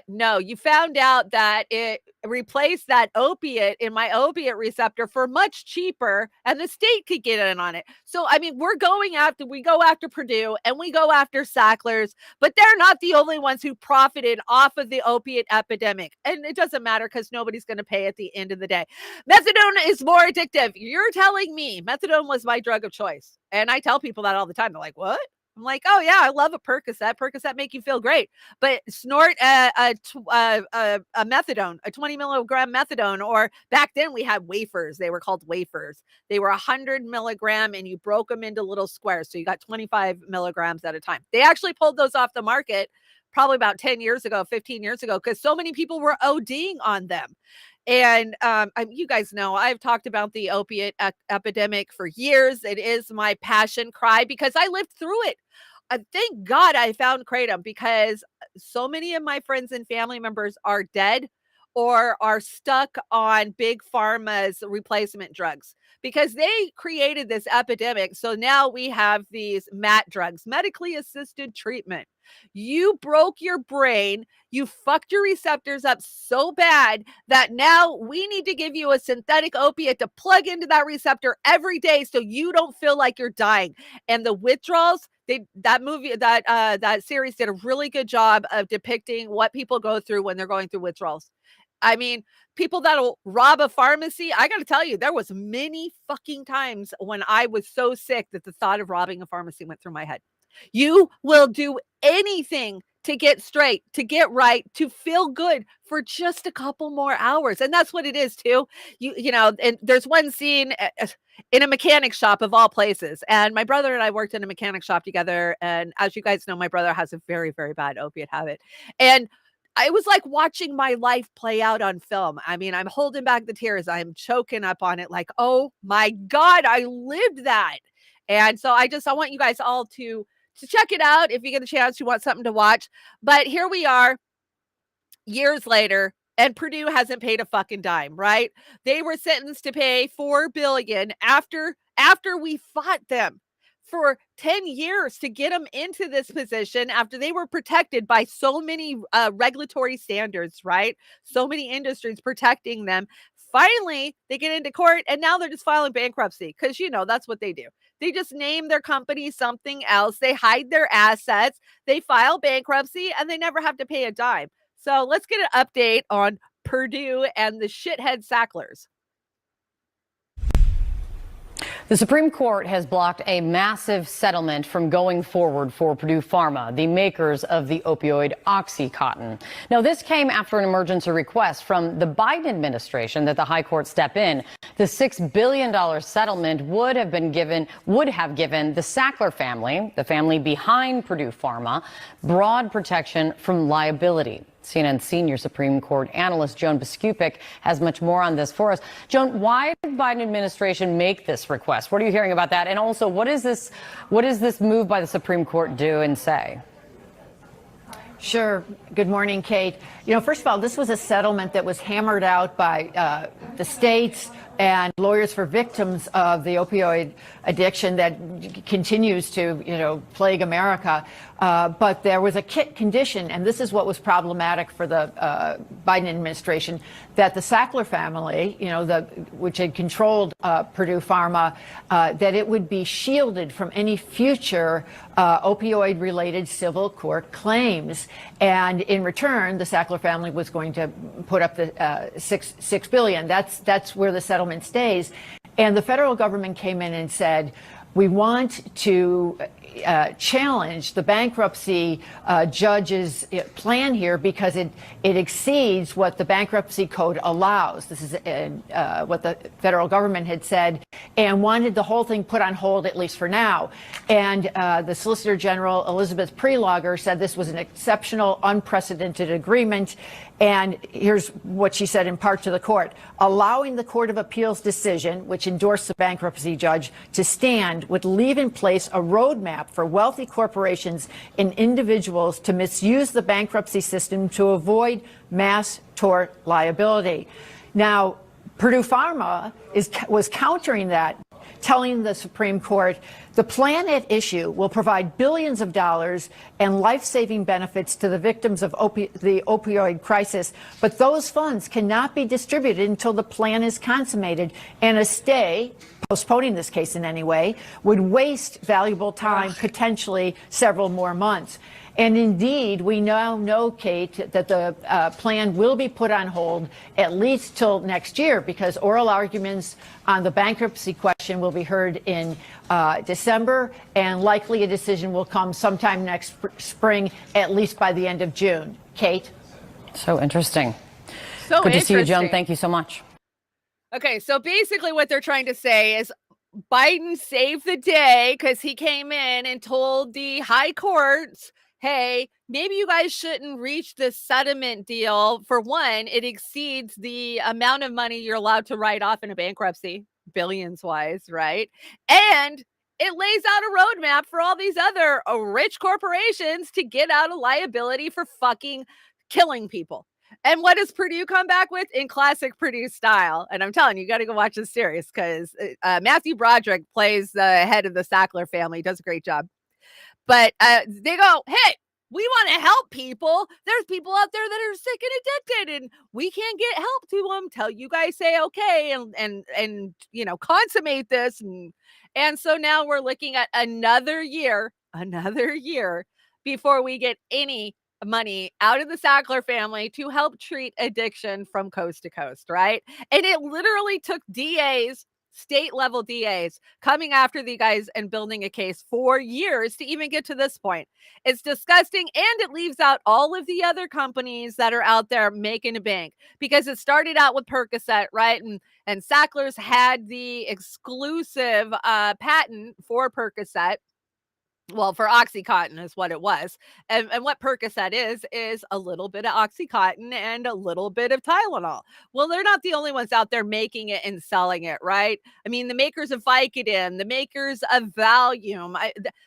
No, you found out that it replaced that opiate in my opiate receptor for much cheaper, and the state could get in on it. So, I mean, we go after Purdue and we go after Sacklers, but they're not the only ones who profited off of the opiate epidemic. And it doesn't matter because nobody's going to pay at the end of the day. Methadone is more addictive. You're telling me methadone was my drug of choice. And I tell people that all the time. They're like, what? I'm like, oh yeah, I love a Percocet. Percocet make you feel great, but snort a methadone, a 20 milligram methadone, or back then we had wafers. They were called wafers. They were 100 milligram, and you broke them into little squares, so you got 25 milligrams at a time. They actually pulled those off the market probably about 10 years ago, 15 years ago, because so many people were ODing on them. And you guys know I've talked about the opiate epidemic for years. It is my passion cry because I lived through it. Thank God I found Kratom, because so many of my friends and family members are dead or are stuck on big pharma's replacement drugs because they created this epidemic. So now we have these MAT drugs, medically assisted treatment. You broke your brain, you fucked your receptors up so bad that now we need to give you a synthetic opiate to plug into that receptor every day so you don't feel like you're dying. And the withdrawals, that series did a really good job of depicting what people go through when they're going through withdrawals. I mean, people that'll rob a pharmacy. I got to tell you, there was many fucking times when I was so sick that the thought of robbing a pharmacy went through my head. You will do anything to get straight, to get right, to feel good for just a couple more hours. And that's what it is too. You know, and there's one scene in a mechanic shop of all places. And my brother and I worked in a mechanic shop together. And as you guys know, my brother has a very, very bad opiate habit. And it was like watching my life play out on film. I mean, I'm holding back the tears. I'm choking up on it like, oh my God, I lived that. And so I want you guys all to check it out if you get a chance, you want something to watch. But here we are years later, and Purdue hasn't paid a fucking dime, right? They were sentenced to pay $4 billion after we fought them for 10 years to get them into this position after they were protected by so many regulatory standards, right? So many industries protecting them. Finally, they get into court and now they're just filing bankruptcy because, you know, that's what they do. They just name their company something else. They hide their assets. They file bankruptcy and they never have to pay a dime. So let's get an update on Purdue and the shithead Sacklers. The Supreme Court has blocked a massive settlement from going forward for Purdue Pharma, the makers of the opioid OxyContin. Now, this came after an emergency request from the Biden administration that the high court step in. The $6 billion settlement would have given the Sackler family, the family behind Purdue Pharma, broad protection from liability. CNN senior Supreme Court analyst Joan Biskupik has much more on this for us. Joan, why did the Biden administration make this request? What are you hearing about that? And also, what does this move by the Supreme Court do and say? Sure. Good morning, Kate. You know, first of all, this was a settlement that was hammered out by the states and lawyers for victims of the opioid addiction that continues to, you know, plague America. But there was a condition, and this is what was problematic for the Biden administration, that the Sackler family, you know, which had controlled Purdue Pharma, that it would be shielded from any future opioid-related civil court claims. And in return, the Sackler family was going to put up the $6 billion. That's where the settlement stays. And the federal government came in and said, we want to challenge the bankruptcy judge's plan here because it exceeds what the bankruptcy code allows. This is what the federal government had said and wanted the whole thing put on hold, at least for now. And the Solicitor General, Elizabeth Prelogger, said this was an exceptional, unprecedented agreement. And here's what she said in part to the court: allowing the Court of Appeals decision, which endorsed the bankruptcy judge, to stand would leave in place a roadmap for wealthy corporations and individuals to misuse the bankruptcy system to avoid mass tort liability. Now, Purdue Pharma was countering that, telling the Supreme Court the plan at issue will provide billions of dollars and life-saving benefits to the victims of the opioid crisis, but those funds cannot be distributed until the plan is consummated, and a stay, postponing this case in any way, would waste valuable time, potentially several more months. And indeed, we now know, Kate, that the plan will be put on hold at least till next year, because oral arguments on the bankruptcy question will be heard in December, and likely a decision will come sometime next spring, at least by the end of June. Kate? So interesting. So Good to see you, Joan. interesting. Thank you so much. Okay, so basically what they're trying to say is Biden saved the day because he came in and told the high courts, hey, maybe you guys shouldn't reach this settlement deal. For one, it exceeds the amount of money you're allowed to write off in a bankruptcy, billions wise, right? And it lays out a roadmap for all these other rich corporations to get out of liability for fucking killing people. And what does Purdue come back with in classic Purdue style? And I'm telling you, you got to go watch this series because Matthew Broderick plays the head of the Sackler family. He does a great job. But they go, hey, we want to help people. There's people out there that are sick and addicted, and we can't get help to them till you guys say okay and you know, consummate this. And so now we're looking at another year before we get any money out of the Sackler family to help treat addiction from coast to coast, right? And it literally took DAs, state level DAs, coming after the guys and building a case for years to even get to this point. It's disgusting, and it leaves out all of the other companies that are out there making a bank, because it started out with Percocet, right? And Sackler's had the exclusive patent for Percocet. Well, for Oxycontin is what it was. And what Percocet is a little bit of Oxycontin and a little bit of Tylenol. Well, they're not the only ones out there making it and selling it, right? I mean, the makers of Vicodin, the makers of Valium,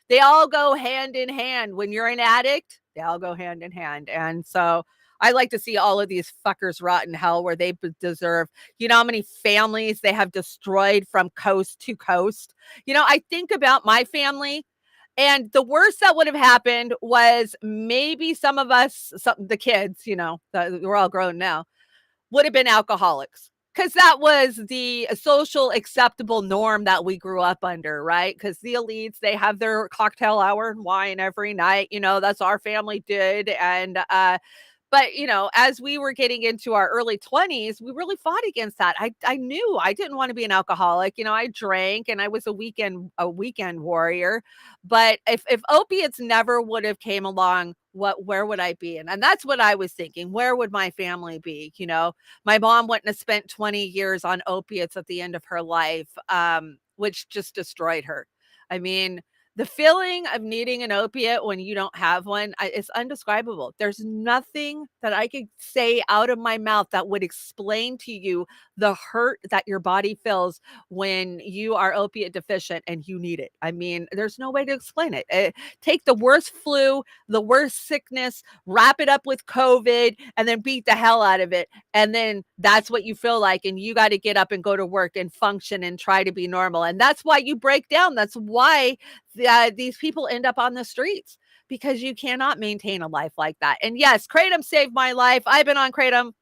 they all go hand in hand. When you're an addict, they all go hand in hand. And so I like to see all of these fuckers rot in hell where they deserve. You know how many families they have destroyed from coast to coast? You know, I think about my family. And the worst that would have happened was maybe some of us, the kids, you know, we're all grown now, would have been alcoholics, because that was the social acceptable norm that we grew up under, right? Because the elites, they have their cocktail hour and wine every night. You know, that's our family did. And, but, you know, as we were getting into our early 20s, we really fought against that. I knew I didn't want to be an alcoholic. You know, I drank and I was a weekend warrior. But if opiates never would have came along, where would I be? And that's what I was thinking. Where would my family be? You know, my mom wouldn't have spent 20 years on opiates at the end of her life, which just destroyed her. I mean, the feeling of needing an opiate when you don't have one, it's indescribable. There's nothing that I could say out of my mouth that would explain to you the hurt that your body feels when you are opiate deficient and you need it. I mean, there's no way to explain it. Take the worst flu, the worst sickness, wrap it up with COVID, and then beat the hell out of it. And then that's what you feel like. And you got to get up and go to work and function and try to be normal. And that's why you break down. That's why these people end up on the streets, because you cannot maintain a life like that. And yes, Kratom saved my life. I've been on Kratom.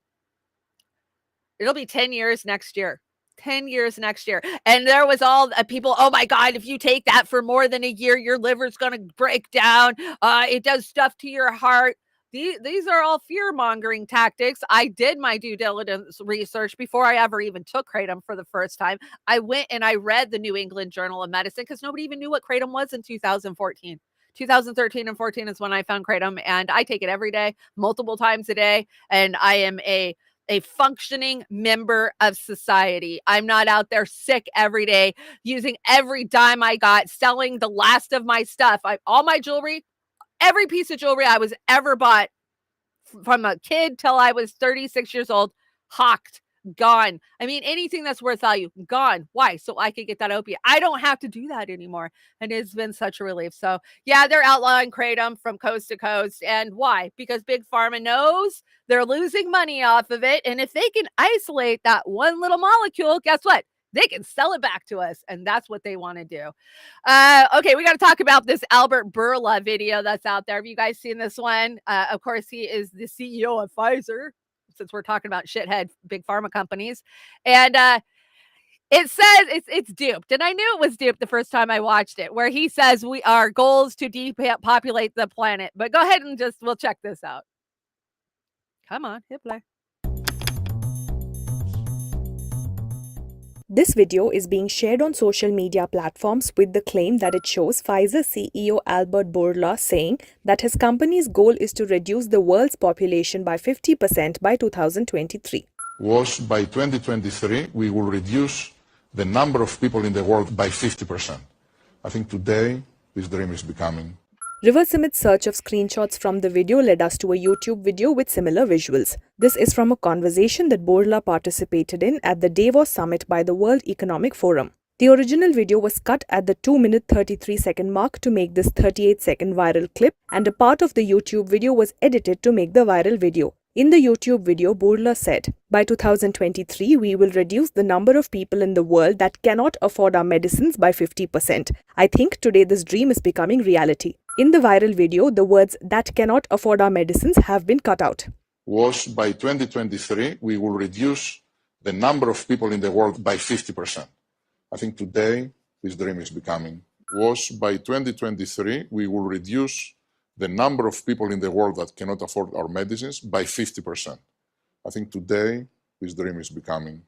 It'll be 10 years next year. 10 years next year. And there was all people, oh my God, if you take that for more than a year, your liver's going to break down. It does stuff to your heart. These are all fear-mongering tactics. I did my due diligence research before I ever even took kratom for the first time. I went and I read the New England Journal of Medicine because nobody even knew what kratom was in 2014. 2013 and 14 is when I found kratom, and I take it every day, multiple times a day, and I am a functioning member of society. I'm not out there sick every day, using every dime I got, selling the last of my stuff. All my jewelry, every piece of jewelry I was ever bought from a kid till I was 36 years old, hawked, gone. I mean, anything that's worth value, gone. Why? So I could get that opiate. I don't have to do that anymore. And it's been such a relief. So yeah, they're outlawing kratom from coast to coast. And why? Because Big Pharma knows they're losing money off of it. And if they can isolate that one little molecule, guess what? They can sell it back to us. And that's what they want to do. Okay, we got to talk about this Albert Bourla video that's out there. Have you guys seen this one? Of course, he is the CEO of Pfizer, since we're talking about shithead big pharma companies. And it says it's duped. And I knew it was duped the first time I watched it, where he says our goal is to depopulate the planet. But go ahead and we'll check this out. Come on, hit play. This video is being shared on social media platforms with the claim that it shows Pfizer CEO Albert Bourla saying that his company's goal is to reduce the world's population by 50% by 2023. Was by 2023 we will reduce the number of people in the world by 50%. I think today this dream is becoming. Reverse image search of screenshots from the video led us to a YouTube video with similar visuals. This is from a conversation that Bourla participated in at the Davos Summit by the World Economic Forum. The original video was cut at the 2-minute 33-second mark to make this 38-second viral clip, and a part of the YouTube video was edited to make the viral video. In the YouTube video, Bourla said, "By 2023, we will reduce the number of people in the world that cannot afford our medicines by 50%. I think today this dream is becoming reality." In the viral video, the words "that cannot afford our medicines" have been cut out. Was by 2023 we will reduce the number of people in the world by 50%. I think today this dream is becoming. Was by 2023 we will reduce the number of people in the world that cannot afford our medicines by 50%. I think today this dream is becoming.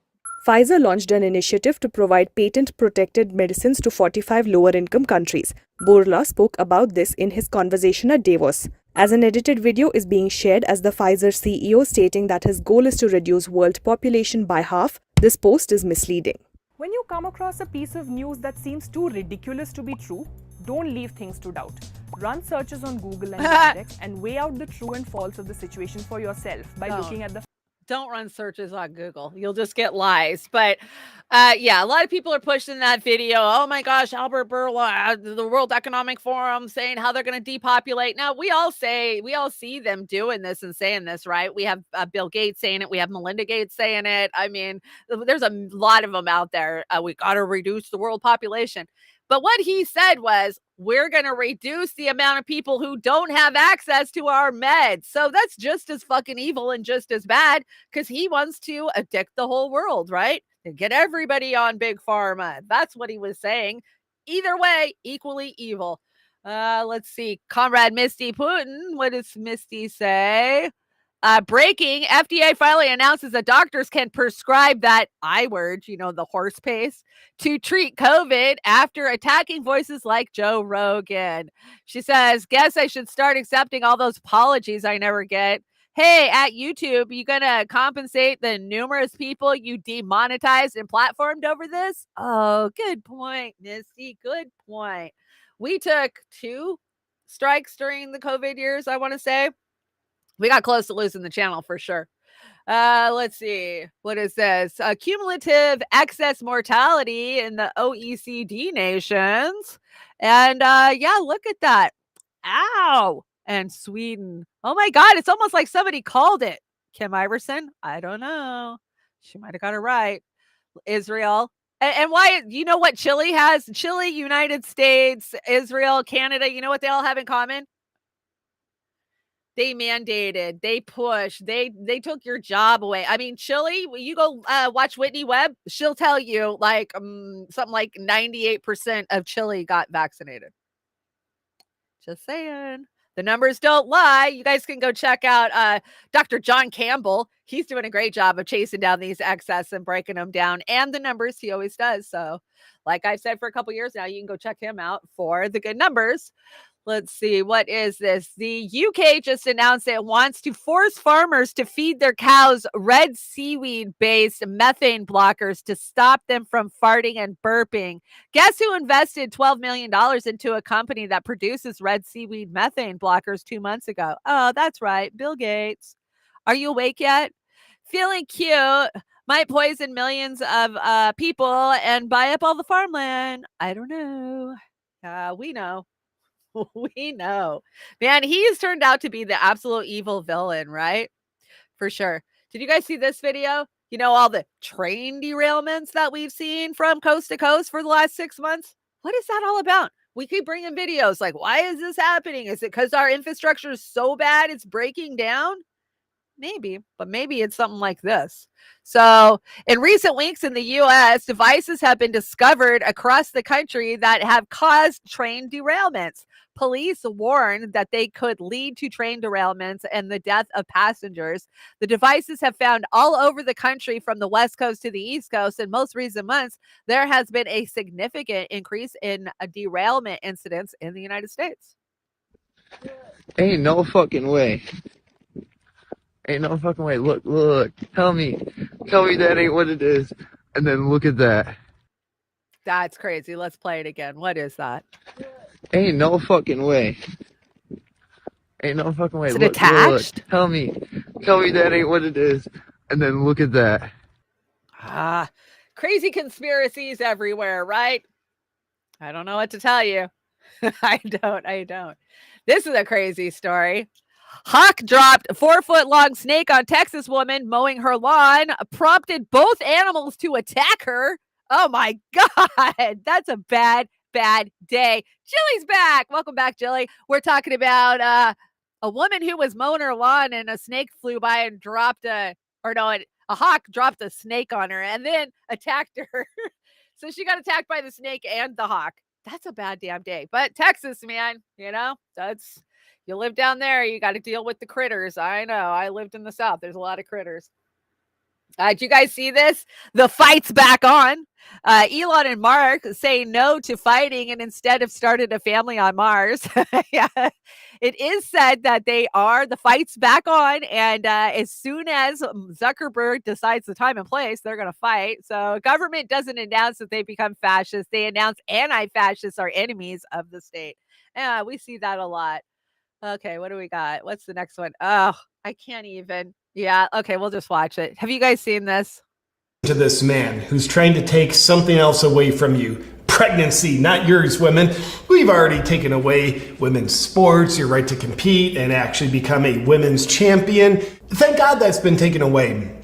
Pfizer launched an initiative to provide patent-protected medicines to 45 lower-income countries. Bourla spoke about this in his conversation at Davos. As an edited video is being shared as the Pfizer CEO stating that his goal is to reduce world population by half, this post is misleading. When you come across a piece of news that seems too ridiculous to be true, don't leave things to doubt. Run searches on Google and Yandex and weigh out the true and false of the situation for yourself by looking at the... Don't run searches on Google. You'll just get lies. But yeah, a lot of people are pushing that video. Oh my gosh, Albert Bourla, the World Economic Forum, saying how they're going to depopulate. Now, we all see them doing this and saying this, right? We have Bill Gates saying it. We have Melinda Gates saying it. I mean, there's a lot of them out there. We got to reduce the world population. But what he said was, we're going to reduce the amount of people who don't have access to our meds. So that's just as fucking evil and just as bad, because he wants to addict the whole world, right? And get everybody on big pharma. That's what he was saying. Either way, equally evil. Let's see. Comrade Misty Putin. What does Misty say? Breaking, FDA finally announces that doctors can prescribe that I word, the horse paste, to treat COVID after attacking voices like Joe Rogan. She says, guess I should start accepting all those apologies I never get. Hey, at YouTube, you gonna compensate the numerous people you demonetized and platformed over this? Oh, good point, Misty. Good point. We took 2 strikes during the COVID years, I want to say. We got close to losing the channel for sure. Let's see. What is this? Cumulative excess mortality in the OECD nations. And yeah, look at that. Ow. And Sweden. Oh my God. It's almost like somebody called it. Kim Iverson? I don't know. She might have got it right. Israel. And why, you know what Chile has? Chile, United States, Israel, Canada. You know what they all have in common? They mandated, they pushed, they took your job away. I mean, Chile, you go watch Whitney Webb, she'll tell you like something like 98% of Chile got vaccinated. Just saying. The numbers don't lie. You guys can go check out Dr. John Campbell. He's doing a great job of chasing down these excess and breaking them down, and the numbers. He always does. So like I've said for a couple years now, you can go check him out for the good numbers. Let's see. What is this? The UK just announced it wants to force farmers to feed their cows red seaweed-based methane blockers to stop them from farting and burping. Guess who invested $12 million into a company that produces red seaweed methane blockers 2 months ago? Oh, that's right. Bill Gates. Are you awake yet? Feeling cute might poison millions of people and buy up all the farmland. I don't know. We know. We know. Man, he's turned out to be the absolute evil villain, right? For sure. Did you guys see this video? You know, all the train derailments that we've seen from coast to coast for the last 6 months? What is that all about? We keep bringing videos like, why is this happening? Is it because our infrastructure is so bad it's breaking down? Maybe, but maybe it's something like this. So in recent weeks in the U.S., devices have been discovered across the country that have caused train derailments. Police warned that they could lead to train derailments and the death of passengers. The devices have found all over the country from the West Coast to the East Coast. In most recent months, there has been a significant increase in derailment incidents in the United States. Ain't no fucking way. Ain't no fucking way. Look. Tell me that ain't what it is. And then look at that. That's crazy. Let's play it again. What is that? Ain't no fucking way. Ain't no fucking way. Is it attached? Look. Tell me that ain't what it is. And then look at that. Crazy conspiracies everywhere, right? I don't know what to tell you. I don't. This is a crazy story. Hawk dropped a 4-foot-long snake on Texas woman mowing her lawn, prompted both animals to attack her. Oh my God, that's a bad day. Jilly's back. Welcome back, Jilly. We're talking about a woman who was mowing her lawn and a snake flew by and a hawk dropped a snake on her and then attacked her. So she got attacked by the snake and the hawk. That's a bad damn day. But Texas, man, you live down there, you got to deal with the critters. I know. I lived in the South. There's a lot of critters. Did you guys see this? The fight's back on. Elon and Mark say no to fighting and instead have started a family on Mars. Yeah. It is said that the fight's back on. And as soon as Zuckerberg decides the time and place, they're going to fight. So government doesn't announce that they become fascists. They announce anti-fascists are enemies of the state. Yeah, we see that a lot. Okay, what do we got? What's the next one? Oh, I can't even. Yeah, okay, we'll just watch it. Have you guys seen this? To this man who's trying to take something else away from you. Pregnancy, not yours, women. We've already taken away women's sports, your right to compete and actually become a women's champion. Thank God that's been taken away.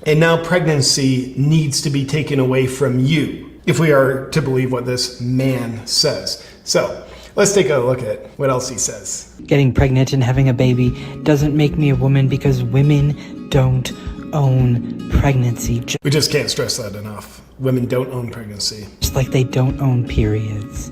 And now pregnancy needs to be taken away from you, if we are to believe what this man says. So, let's take a look at what else he says. Getting pregnant and having a baby doesn't make me a woman because women don't own pregnancy. We just can't stress that enough. Women don't own pregnancy. Just like they don't own periods.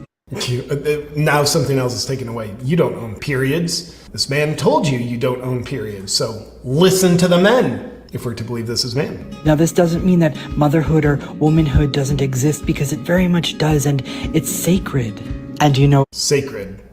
Now something else is taken away. You don't own periods. This man told you don't own periods. So listen to the men, if we're to believe this is man. Now this doesn't mean that motherhood or womanhood doesn't exist, because it very much does, and it's sacred. And sacred.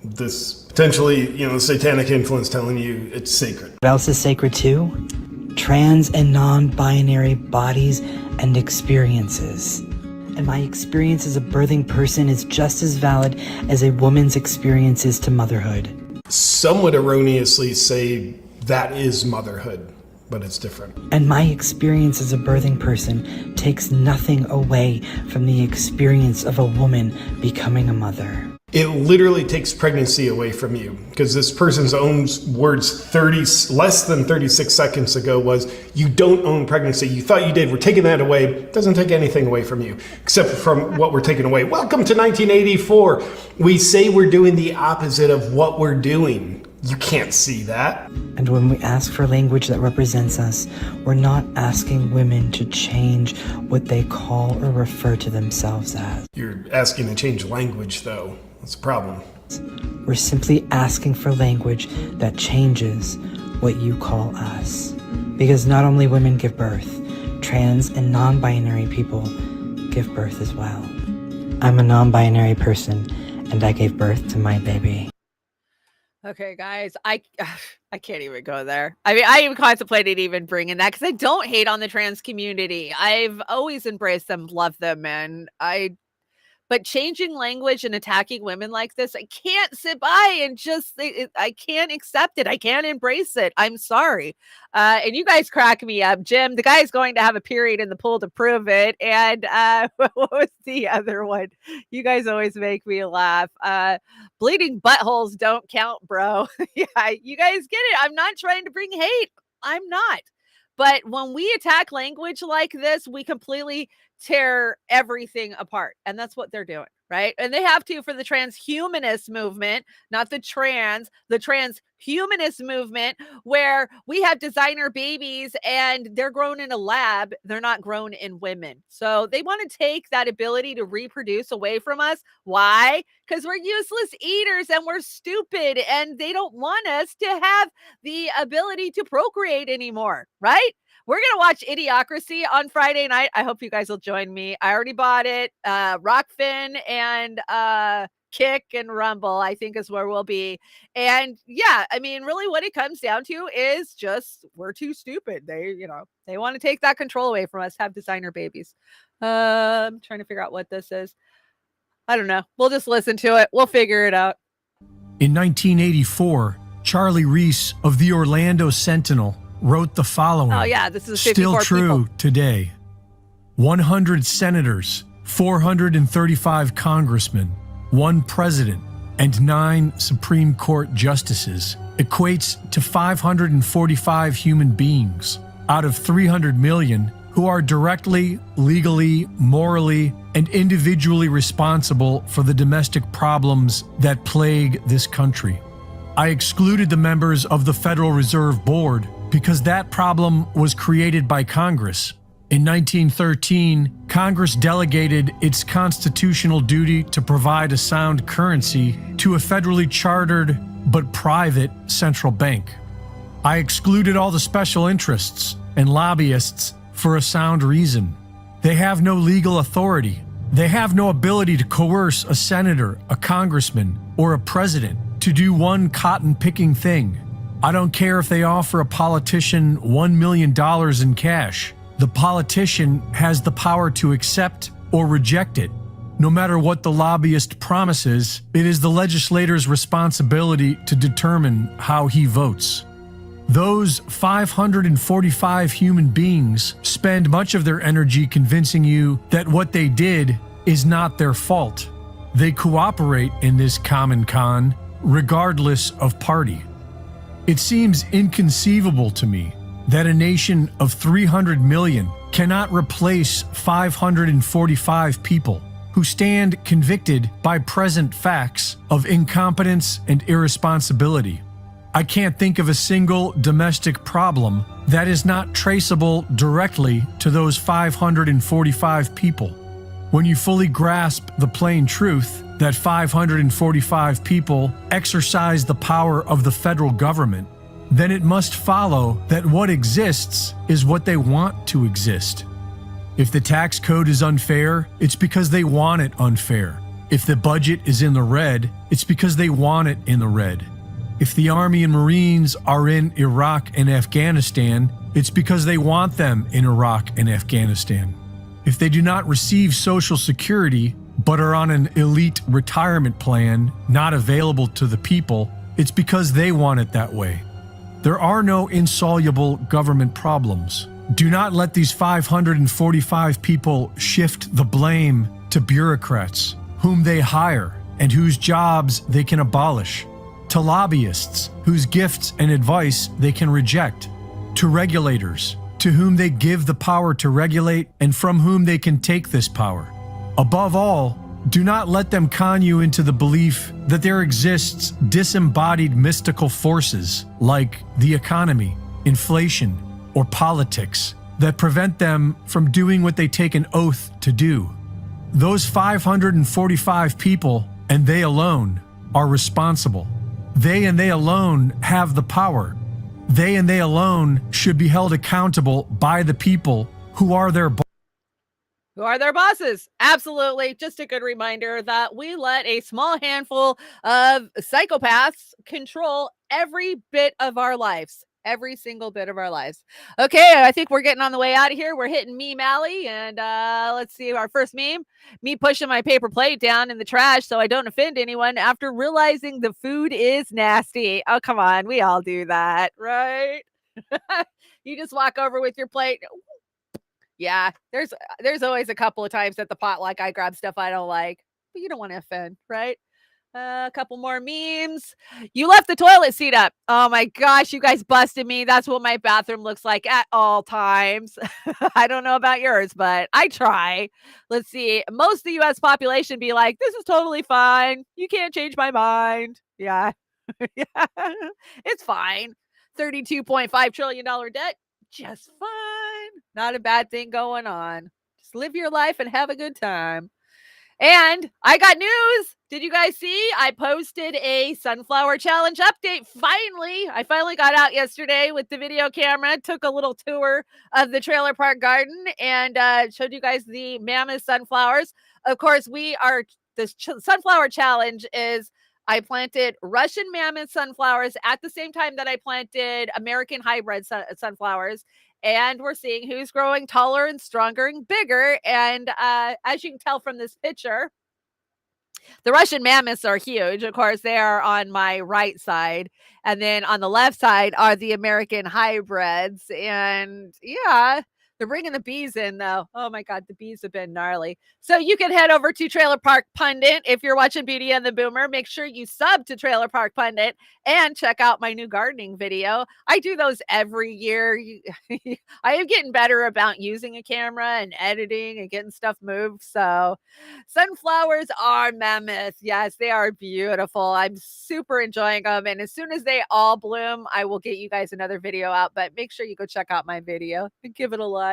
This potentially, satanic influence telling you it's sacred. What else is sacred too? Trans and non-binary bodies and experiences. And my experience as a birthing person is just as valid as a woman's experience is to motherhood. Some would erroneously say that is motherhood, but it's different. And my experience as a birthing person takes nothing away from the experience of a woman becoming a mother. It literally takes pregnancy away from you, because this person's own words less than 36 seconds ago was, you don't own pregnancy. You thought you did. We're taking that away. It doesn't take anything away from you, except from what we're taking away. Welcome to 1984. We say we're doing the opposite of what we're doing. You can't see that. And when we ask for language that represents us, we're not asking women to change what they call or refer to themselves as. You're asking to change language, though. That's a problem. We're simply asking for language that changes what you call us. Because not only women give birth, trans and non-binary people give birth as well. I'm a non-binary person, and I gave birth to my baby. Okay, guys, I can't even go there. I mean, I even contemplated even bringing that because I don't hate on the trans community. I've always embraced them, loved them, and but changing language and attacking women like this, I can't sit by and just, I can't accept it. I can't embrace it. I'm sorry. And you guys crack me up. Jim, the guy's going to have a period in the pool to prove it. And what was the other one? You guys always make me laugh. Bleeding buttholes don't count, bro. Yeah, you guys get it. I'm not trying to bring hate. I'm not. But when we attack language like this, we completely tear everything apart. And that's what they're doing, right? And they have to for the transhumanist movement, not the transhumanist movement, where we have designer babies and they're grown in a lab. They're not grown in women. So they want to take that ability to reproduce away from us. Why? Because we're useless eaters and we're stupid and they don't want us to have the ability to procreate anymore, right? We're going to watch Idiocracy on Friday night. I hope you guys will join me. I already bought it. Rokfin and Kick and Rumble, I think, is where we'll be. And yeah, I mean, really what it comes down to is just we're too stupid. They want to take that control away from us, have designer babies. I'm trying to figure out what this is. I don't know. We'll just listen to it. We'll figure it out. In 1984, Charlie Reese of the Orlando Sentinel wrote the following. Oh yeah, this is still true today. 100 senators, 435 congressmen, 1 president, and 9 Supreme Court justices equates to 545 human beings out of 300 million who are directly, legally, morally, and individually responsible for the domestic problems that plague this country. I excluded the members of the Federal Reserve Board because that problem was created by Congress. In 1913, Congress delegated its constitutional duty to provide a sound currency to a federally chartered but private central bank. I excluded all the special interests and lobbyists for a sound reason. They have no legal authority. They have no ability to coerce a senator, a congressman, or a president to do one cotton-picking thing. I don't care if they offer a politician $1 million in cash. The politician has the power to accept or reject it. No matter what the lobbyist promises, it is the legislator's responsibility to determine how he votes. Those 545 human beings spend much of their energy convincing you that what they did is not their fault. They cooperate in this common con, regardless of party. It seems inconceivable to me that a nation of 300 million cannot replace 545 people who stand convicted by present facts of incompetence and irresponsibility. I can't think of a single domestic problem that is not traceable directly to those 545 people. When you fully grasp the plain truth that 545 people exercise the power of the federal government, then it must follow that what exists is what they want to exist. If the tax code is unfair, it's because they want it unfair. If the budget is in the red, it's because they want it in the red. If the Army and Marines are in Iraq and Afghanistan, it's because they want them in Iraq and Afghanistan. If they do not receive Social Security, but are on an elite retirement plan not available to the people, it's because they want it that way. There are no insoluble government problems. Do not let these 545 people shift the blame to bureaucrats, whom they hire and whose jobs they can abolish, to lobbyists whose gifts and advice they can reject, to regulators to whom they give the power to regulate and from whom they can take this power. Above all, do not let them con you into the belief that there exists disembodied mystical forces like the economy, inflation, or politics that prevent them from doing what they take an oath to do. Those 545 people, and they alone, are responsible. They and they alone have the power. They and they alone should be held accountable by the people who are their Who are their bosses? Absolutely. Just a good reminder that we let a small handful of psychopaths control every bit of our lives. Every single bit of our lives. Okay, I think we're getting on the way out of here. We're hitting Meme Alley, and let's see our first meme. Me pushing my paper plate down in the trash so I don't offend anyone after realizing the food is nasty. Oh, come on. We all do that, right? You just walk over with your plate. Yeah, there's always a couple of times at the potluck I grab stuff I don't like, but you don't want to offend, right? A couple more memes. You left the toilet seat up. Oh my gosh, you guys busted me. That's what my bathroom looks like at all times. I don't know about yours, but I try. Let's see. Most of the US population be like, this is totally fine. You can't change my mind. Yeah. Yeah. It's fine. $32.5 trillion debt. Just fine. Not a bad thing going on. Just live your life and have a good time. And I got news. Did you guys see? I posted a sunflower challenge update. I finally got out yesterday with the video camera, took a little tour of the trailer park garden, and showed you guys the mammoth sunflowers. Of course, the sunflower challenge is I planted Russian mammoth sunflowers at the same time that I planted American hybrid sunflowers. And we're seeing who's growing taller and stronger and bigger. And as you can tell from this picture, the Russian mammoths are huge. Of course, they are on my right side. And then on the left side are the American hybrids. And yeah, they're bringing the bees in, though. Oh, my God, the bees have been gnarly. So you can head over to Trailer Park Pundit. If you're watching Beauty and the Boomer, make sure you sub to Trailer Park Pundit and check out my new gardening video. I do those every year. I am getting better about using a camera and editing and getting stuff moved. So sunflowers are mammoth. Yes, they are beautiful. I'm super enjoying them. And as soon as they all bloom, I will get you guys another video out. But make sure you go check out my video and give it a like.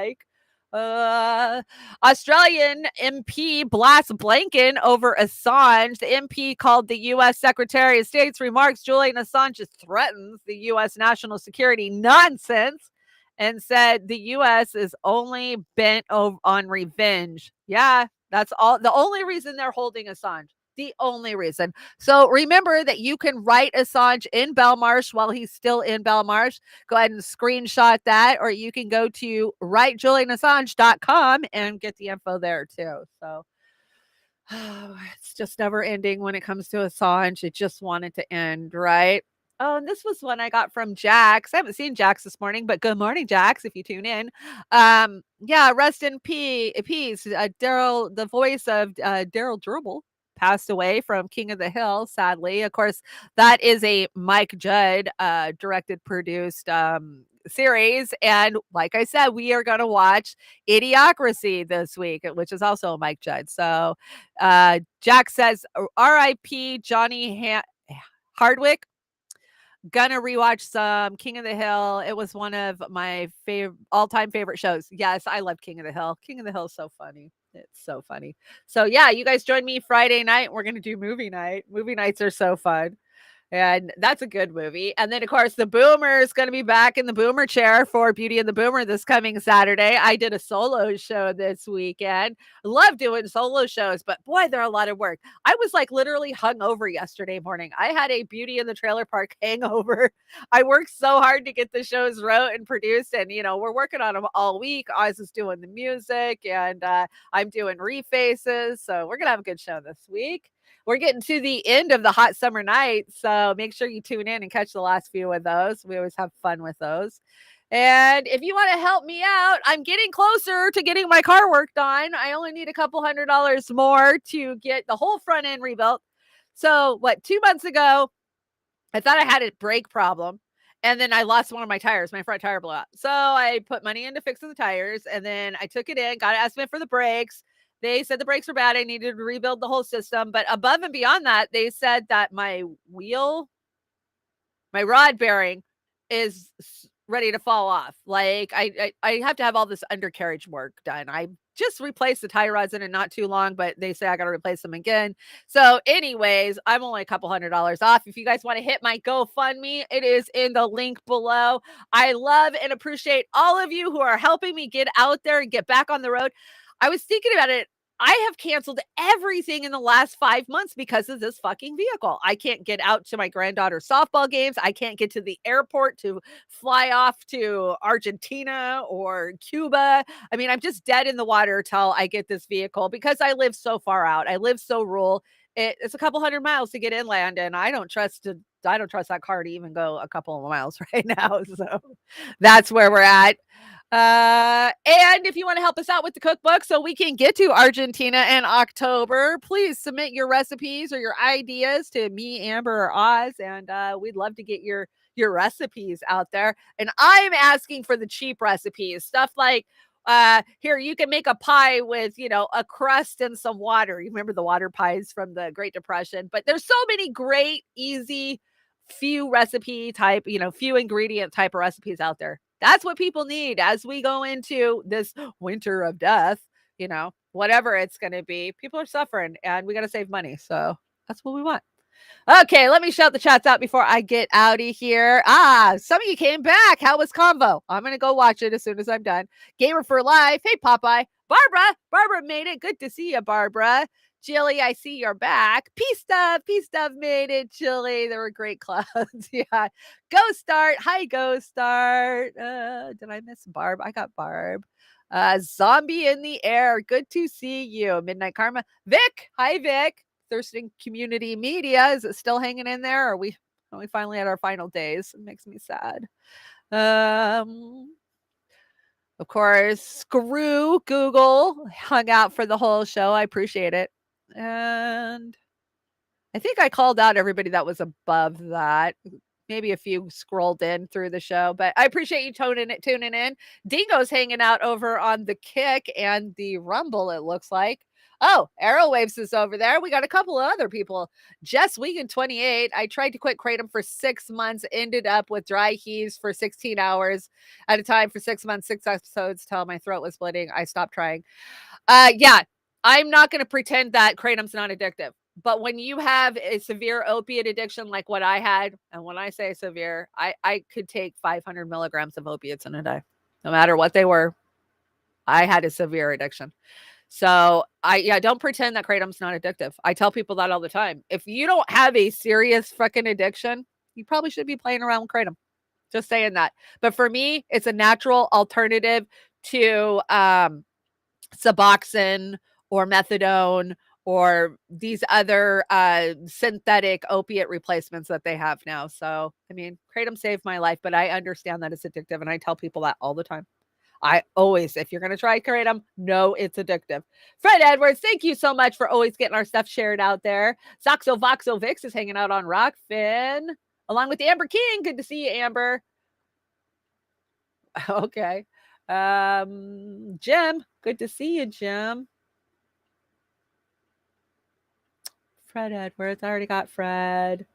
Australian MP blasts Blinken over Assange. The MP called the U.S. Secretary of State's remarks Julian Assange threatens the U.S. national security nonsense and said the U.S. is only bent on revenge. Yeah, that's all. The only reason they're holding Assange. The only reason. So remember that you can write Assange in Belmarsh while he's still in Belmarsh. Go ahead and screenshot that, or you can go to writejulianassange.com and get the info there too. So it's just never ending when it comes to Assange. It just wanted to end, right? Oh, and this was one I got from Jax. I haven't seen Jax this morning, but good morning, Jax, if you tune in. Yeah, rest in peace. Daryl, the voice of Daryl Dribble, passed away from King of the Hill, sadly. Of course, that is a Mike Judd directed, produced series. And like I said, we are going to watch Idiocracy this week, which is also Mike Judd. So Jack says, R.I.P. Johnny Hardwick. Gonna rewatch some King of the Hill. It was one of my all-time favorite shows. Yes, I love King of the Hill. King of the Hill is so funny. It's so funny. So yeah, you guys join me Friday night. We're gonna do movie night. Movie nights are so fun. And that's a good movie. And then, of course, the Boomer is going to be back in the Boomer chair for Beauty and the Boomer this coming Saturday. I did a solo show this weekend. I love doing solo shows, but boy, they're a lot of work. I was like literally hungover yesterday morning. I had a Beauty in the Trailer Park hangover. I worked so hard to get the shows wrote and produced. And, you know, we're working on them all week. Oz is doing the music and I'm doing refaces. So we're going to have a good show this week. We're getting to the end of the hot summer nights, so make sure you tune in and catch the last few of those. We always have fun with those. And if you want to help me out, I'm getting closer to getting my car worked on. I only need a couple $100 more to get the whole front end rebuilt. So 2 months ago, I thought I had a brake problem. And then I lost one of my tires. My front tire blew out. So I put money into fixing the tires. And then I took it in, got an estimate for the brakes. They said the brakes were bad. I needed to rebuild the whole system. But above and beyond that, they said that my rod bearing is ready to fall off. Like I have to have all this undercarriage work done. I just replaced the tie rods in it not too long, but they say I got to replace them again. So anyways, I'm only a couple $100 off. If you guys want to hit my GoFundMe, it is in the link below. I love and appreciate all of you who are helping me get out there and get back on the road. I was thinking about it. I have canceled everything in the last 5 months because of this fucking vehicle. I can't get out to my granddaughter's softball games. I can't get to the airport to fly off to Argentina or Cuba. I mean, I'm just dead in the water till I get this vehicle because I live so far out. I live so rural. It's a couple 100 miles to get inland, and I don't trust that car to even go a couple of miles right now. So that's where we're at. And if you want to help us out with the cookbook so we can get to Argentina in October, please submit your recipes or your ideas to me, Amber, or Oz, and we'd love to get your recipes out there. And I'm asking for the cheap recipes, stuff like here, you can make a pie with, a crust and some water. You remember the water pies from the Great Depression, but there's so many great, easy, few recipe type, few ingredient type of recipes out there. That's what people need as we go into this winter of death, whatever it's going to be. People are suffering and we got to save money. So that's what we want. Okay, let me shout the chats out before I get out of here. Some of you came back. How was Convo? I'm going to go watch it as soon as I'm done. Gamer for Life. Hey, Popeye. Barbara made it. Good to see you, Barbara. Jilly, I see you're back. Peace Stuff made it. Jilly, there were great clouds. Yeah. Go Start. Hi, Go Start. Did I miss Barb? I got Barb. Zombie in the Air. Good to see you. Midnight Karma. Vic. Hi, Vic. Thirsting Community Media. Is it still hanging in there? Are we finally at our final days? It makes me sad. Of course, screw Google. Hung out for the whole show. I appreciate it. And I think I called out everybody that was above that. Maybe a few scrolled in through the show, but I appreciate you tuning in. Dingo's hanging out over on the Kick and the Rumble, it looks like. Oh, Aerowaves is over there. We got a couple of other people. Jess Wiegand 28. I tried to quit Kratom for 6 months, ended up with dry heaves for 16 hours at a time for 6 months, 6 episodes till my throat was bleeding. I stopped trying. Yeah, I'm not going to pretend that Kratom's not addictive. But when you have a severe opiate addiction like what I had, and when I say severe, I could take 500 milligrams of opiates in a day, no matter what they were. I had a severe addiction. So don't pretend that Kratom's not addictive. I tell people that all the time. If you don't have a serious fucking addiction, you probably should be playing around with Kratom. Just saying that. But for me, it's a natural alternative to Suboxone or methadone or these other synthetic opiate replacements that they have now. So, I mean, Kratom saved my life, but I understand that it's addictive, and I tell people that all the time. I always, if you're going to try Kratom, know it's addictive. Fred Edwards, thank you so much for always getting our stuff shared out there. Soxo Voxo Vix is hanging out on Rokfin, along with Amber King. Good to see you, Amber. Okay. Jim, good to see you, Jim. Fred Edwards, I already got Fred.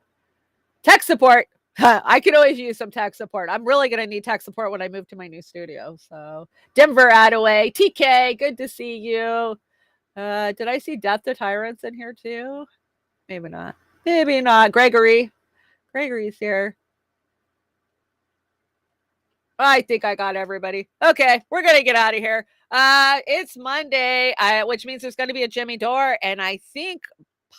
Tech support. I could always use some tech support. I'm really going to need tech support when I move to my new studio. So Denver Attaway, TK, good to see you. Did I see Death to Tyrants in here too? Maybe not. Maybe not. Gregory's here. I think I got everybody. Okay, we're going to get out of here. It's Monday, which means there's going to be a Jimmy Dore, and I think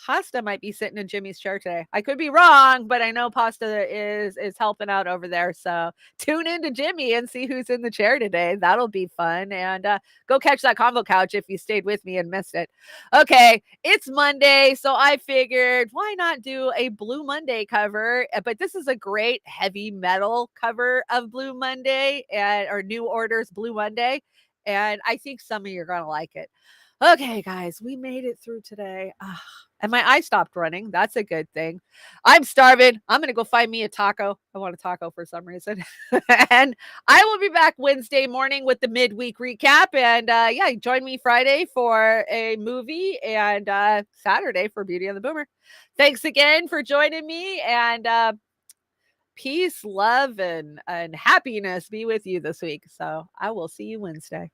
Pasta might be sitting in Jimmy's chair today. I could be wrong, but I know Pasta is helping out over there. So tune in to Jimmy and see who's in the chair today. That'll be fun. And go catch that Convo Couch if you stayed with me and missed it. Okay, it's Monday, so I figured why not do a Blue Monday cover? But this is a great heavy metal cover of Blue Monday or New Order's Blue Monday. And I think some of you are going to like it. Okay, guys, we made it through today. And my eye stopped running. That's a good thing. I'm starving. I'm going to go find me a taco. I want a taco for some reason. And I will be back Wednesday morning with the midweek recap. And join me Friday for a movie and Saturday for Beauty and the Boomer. Thanks again for joining me. And peace, love, and happiness be with you this week. So I will see you Wednesday.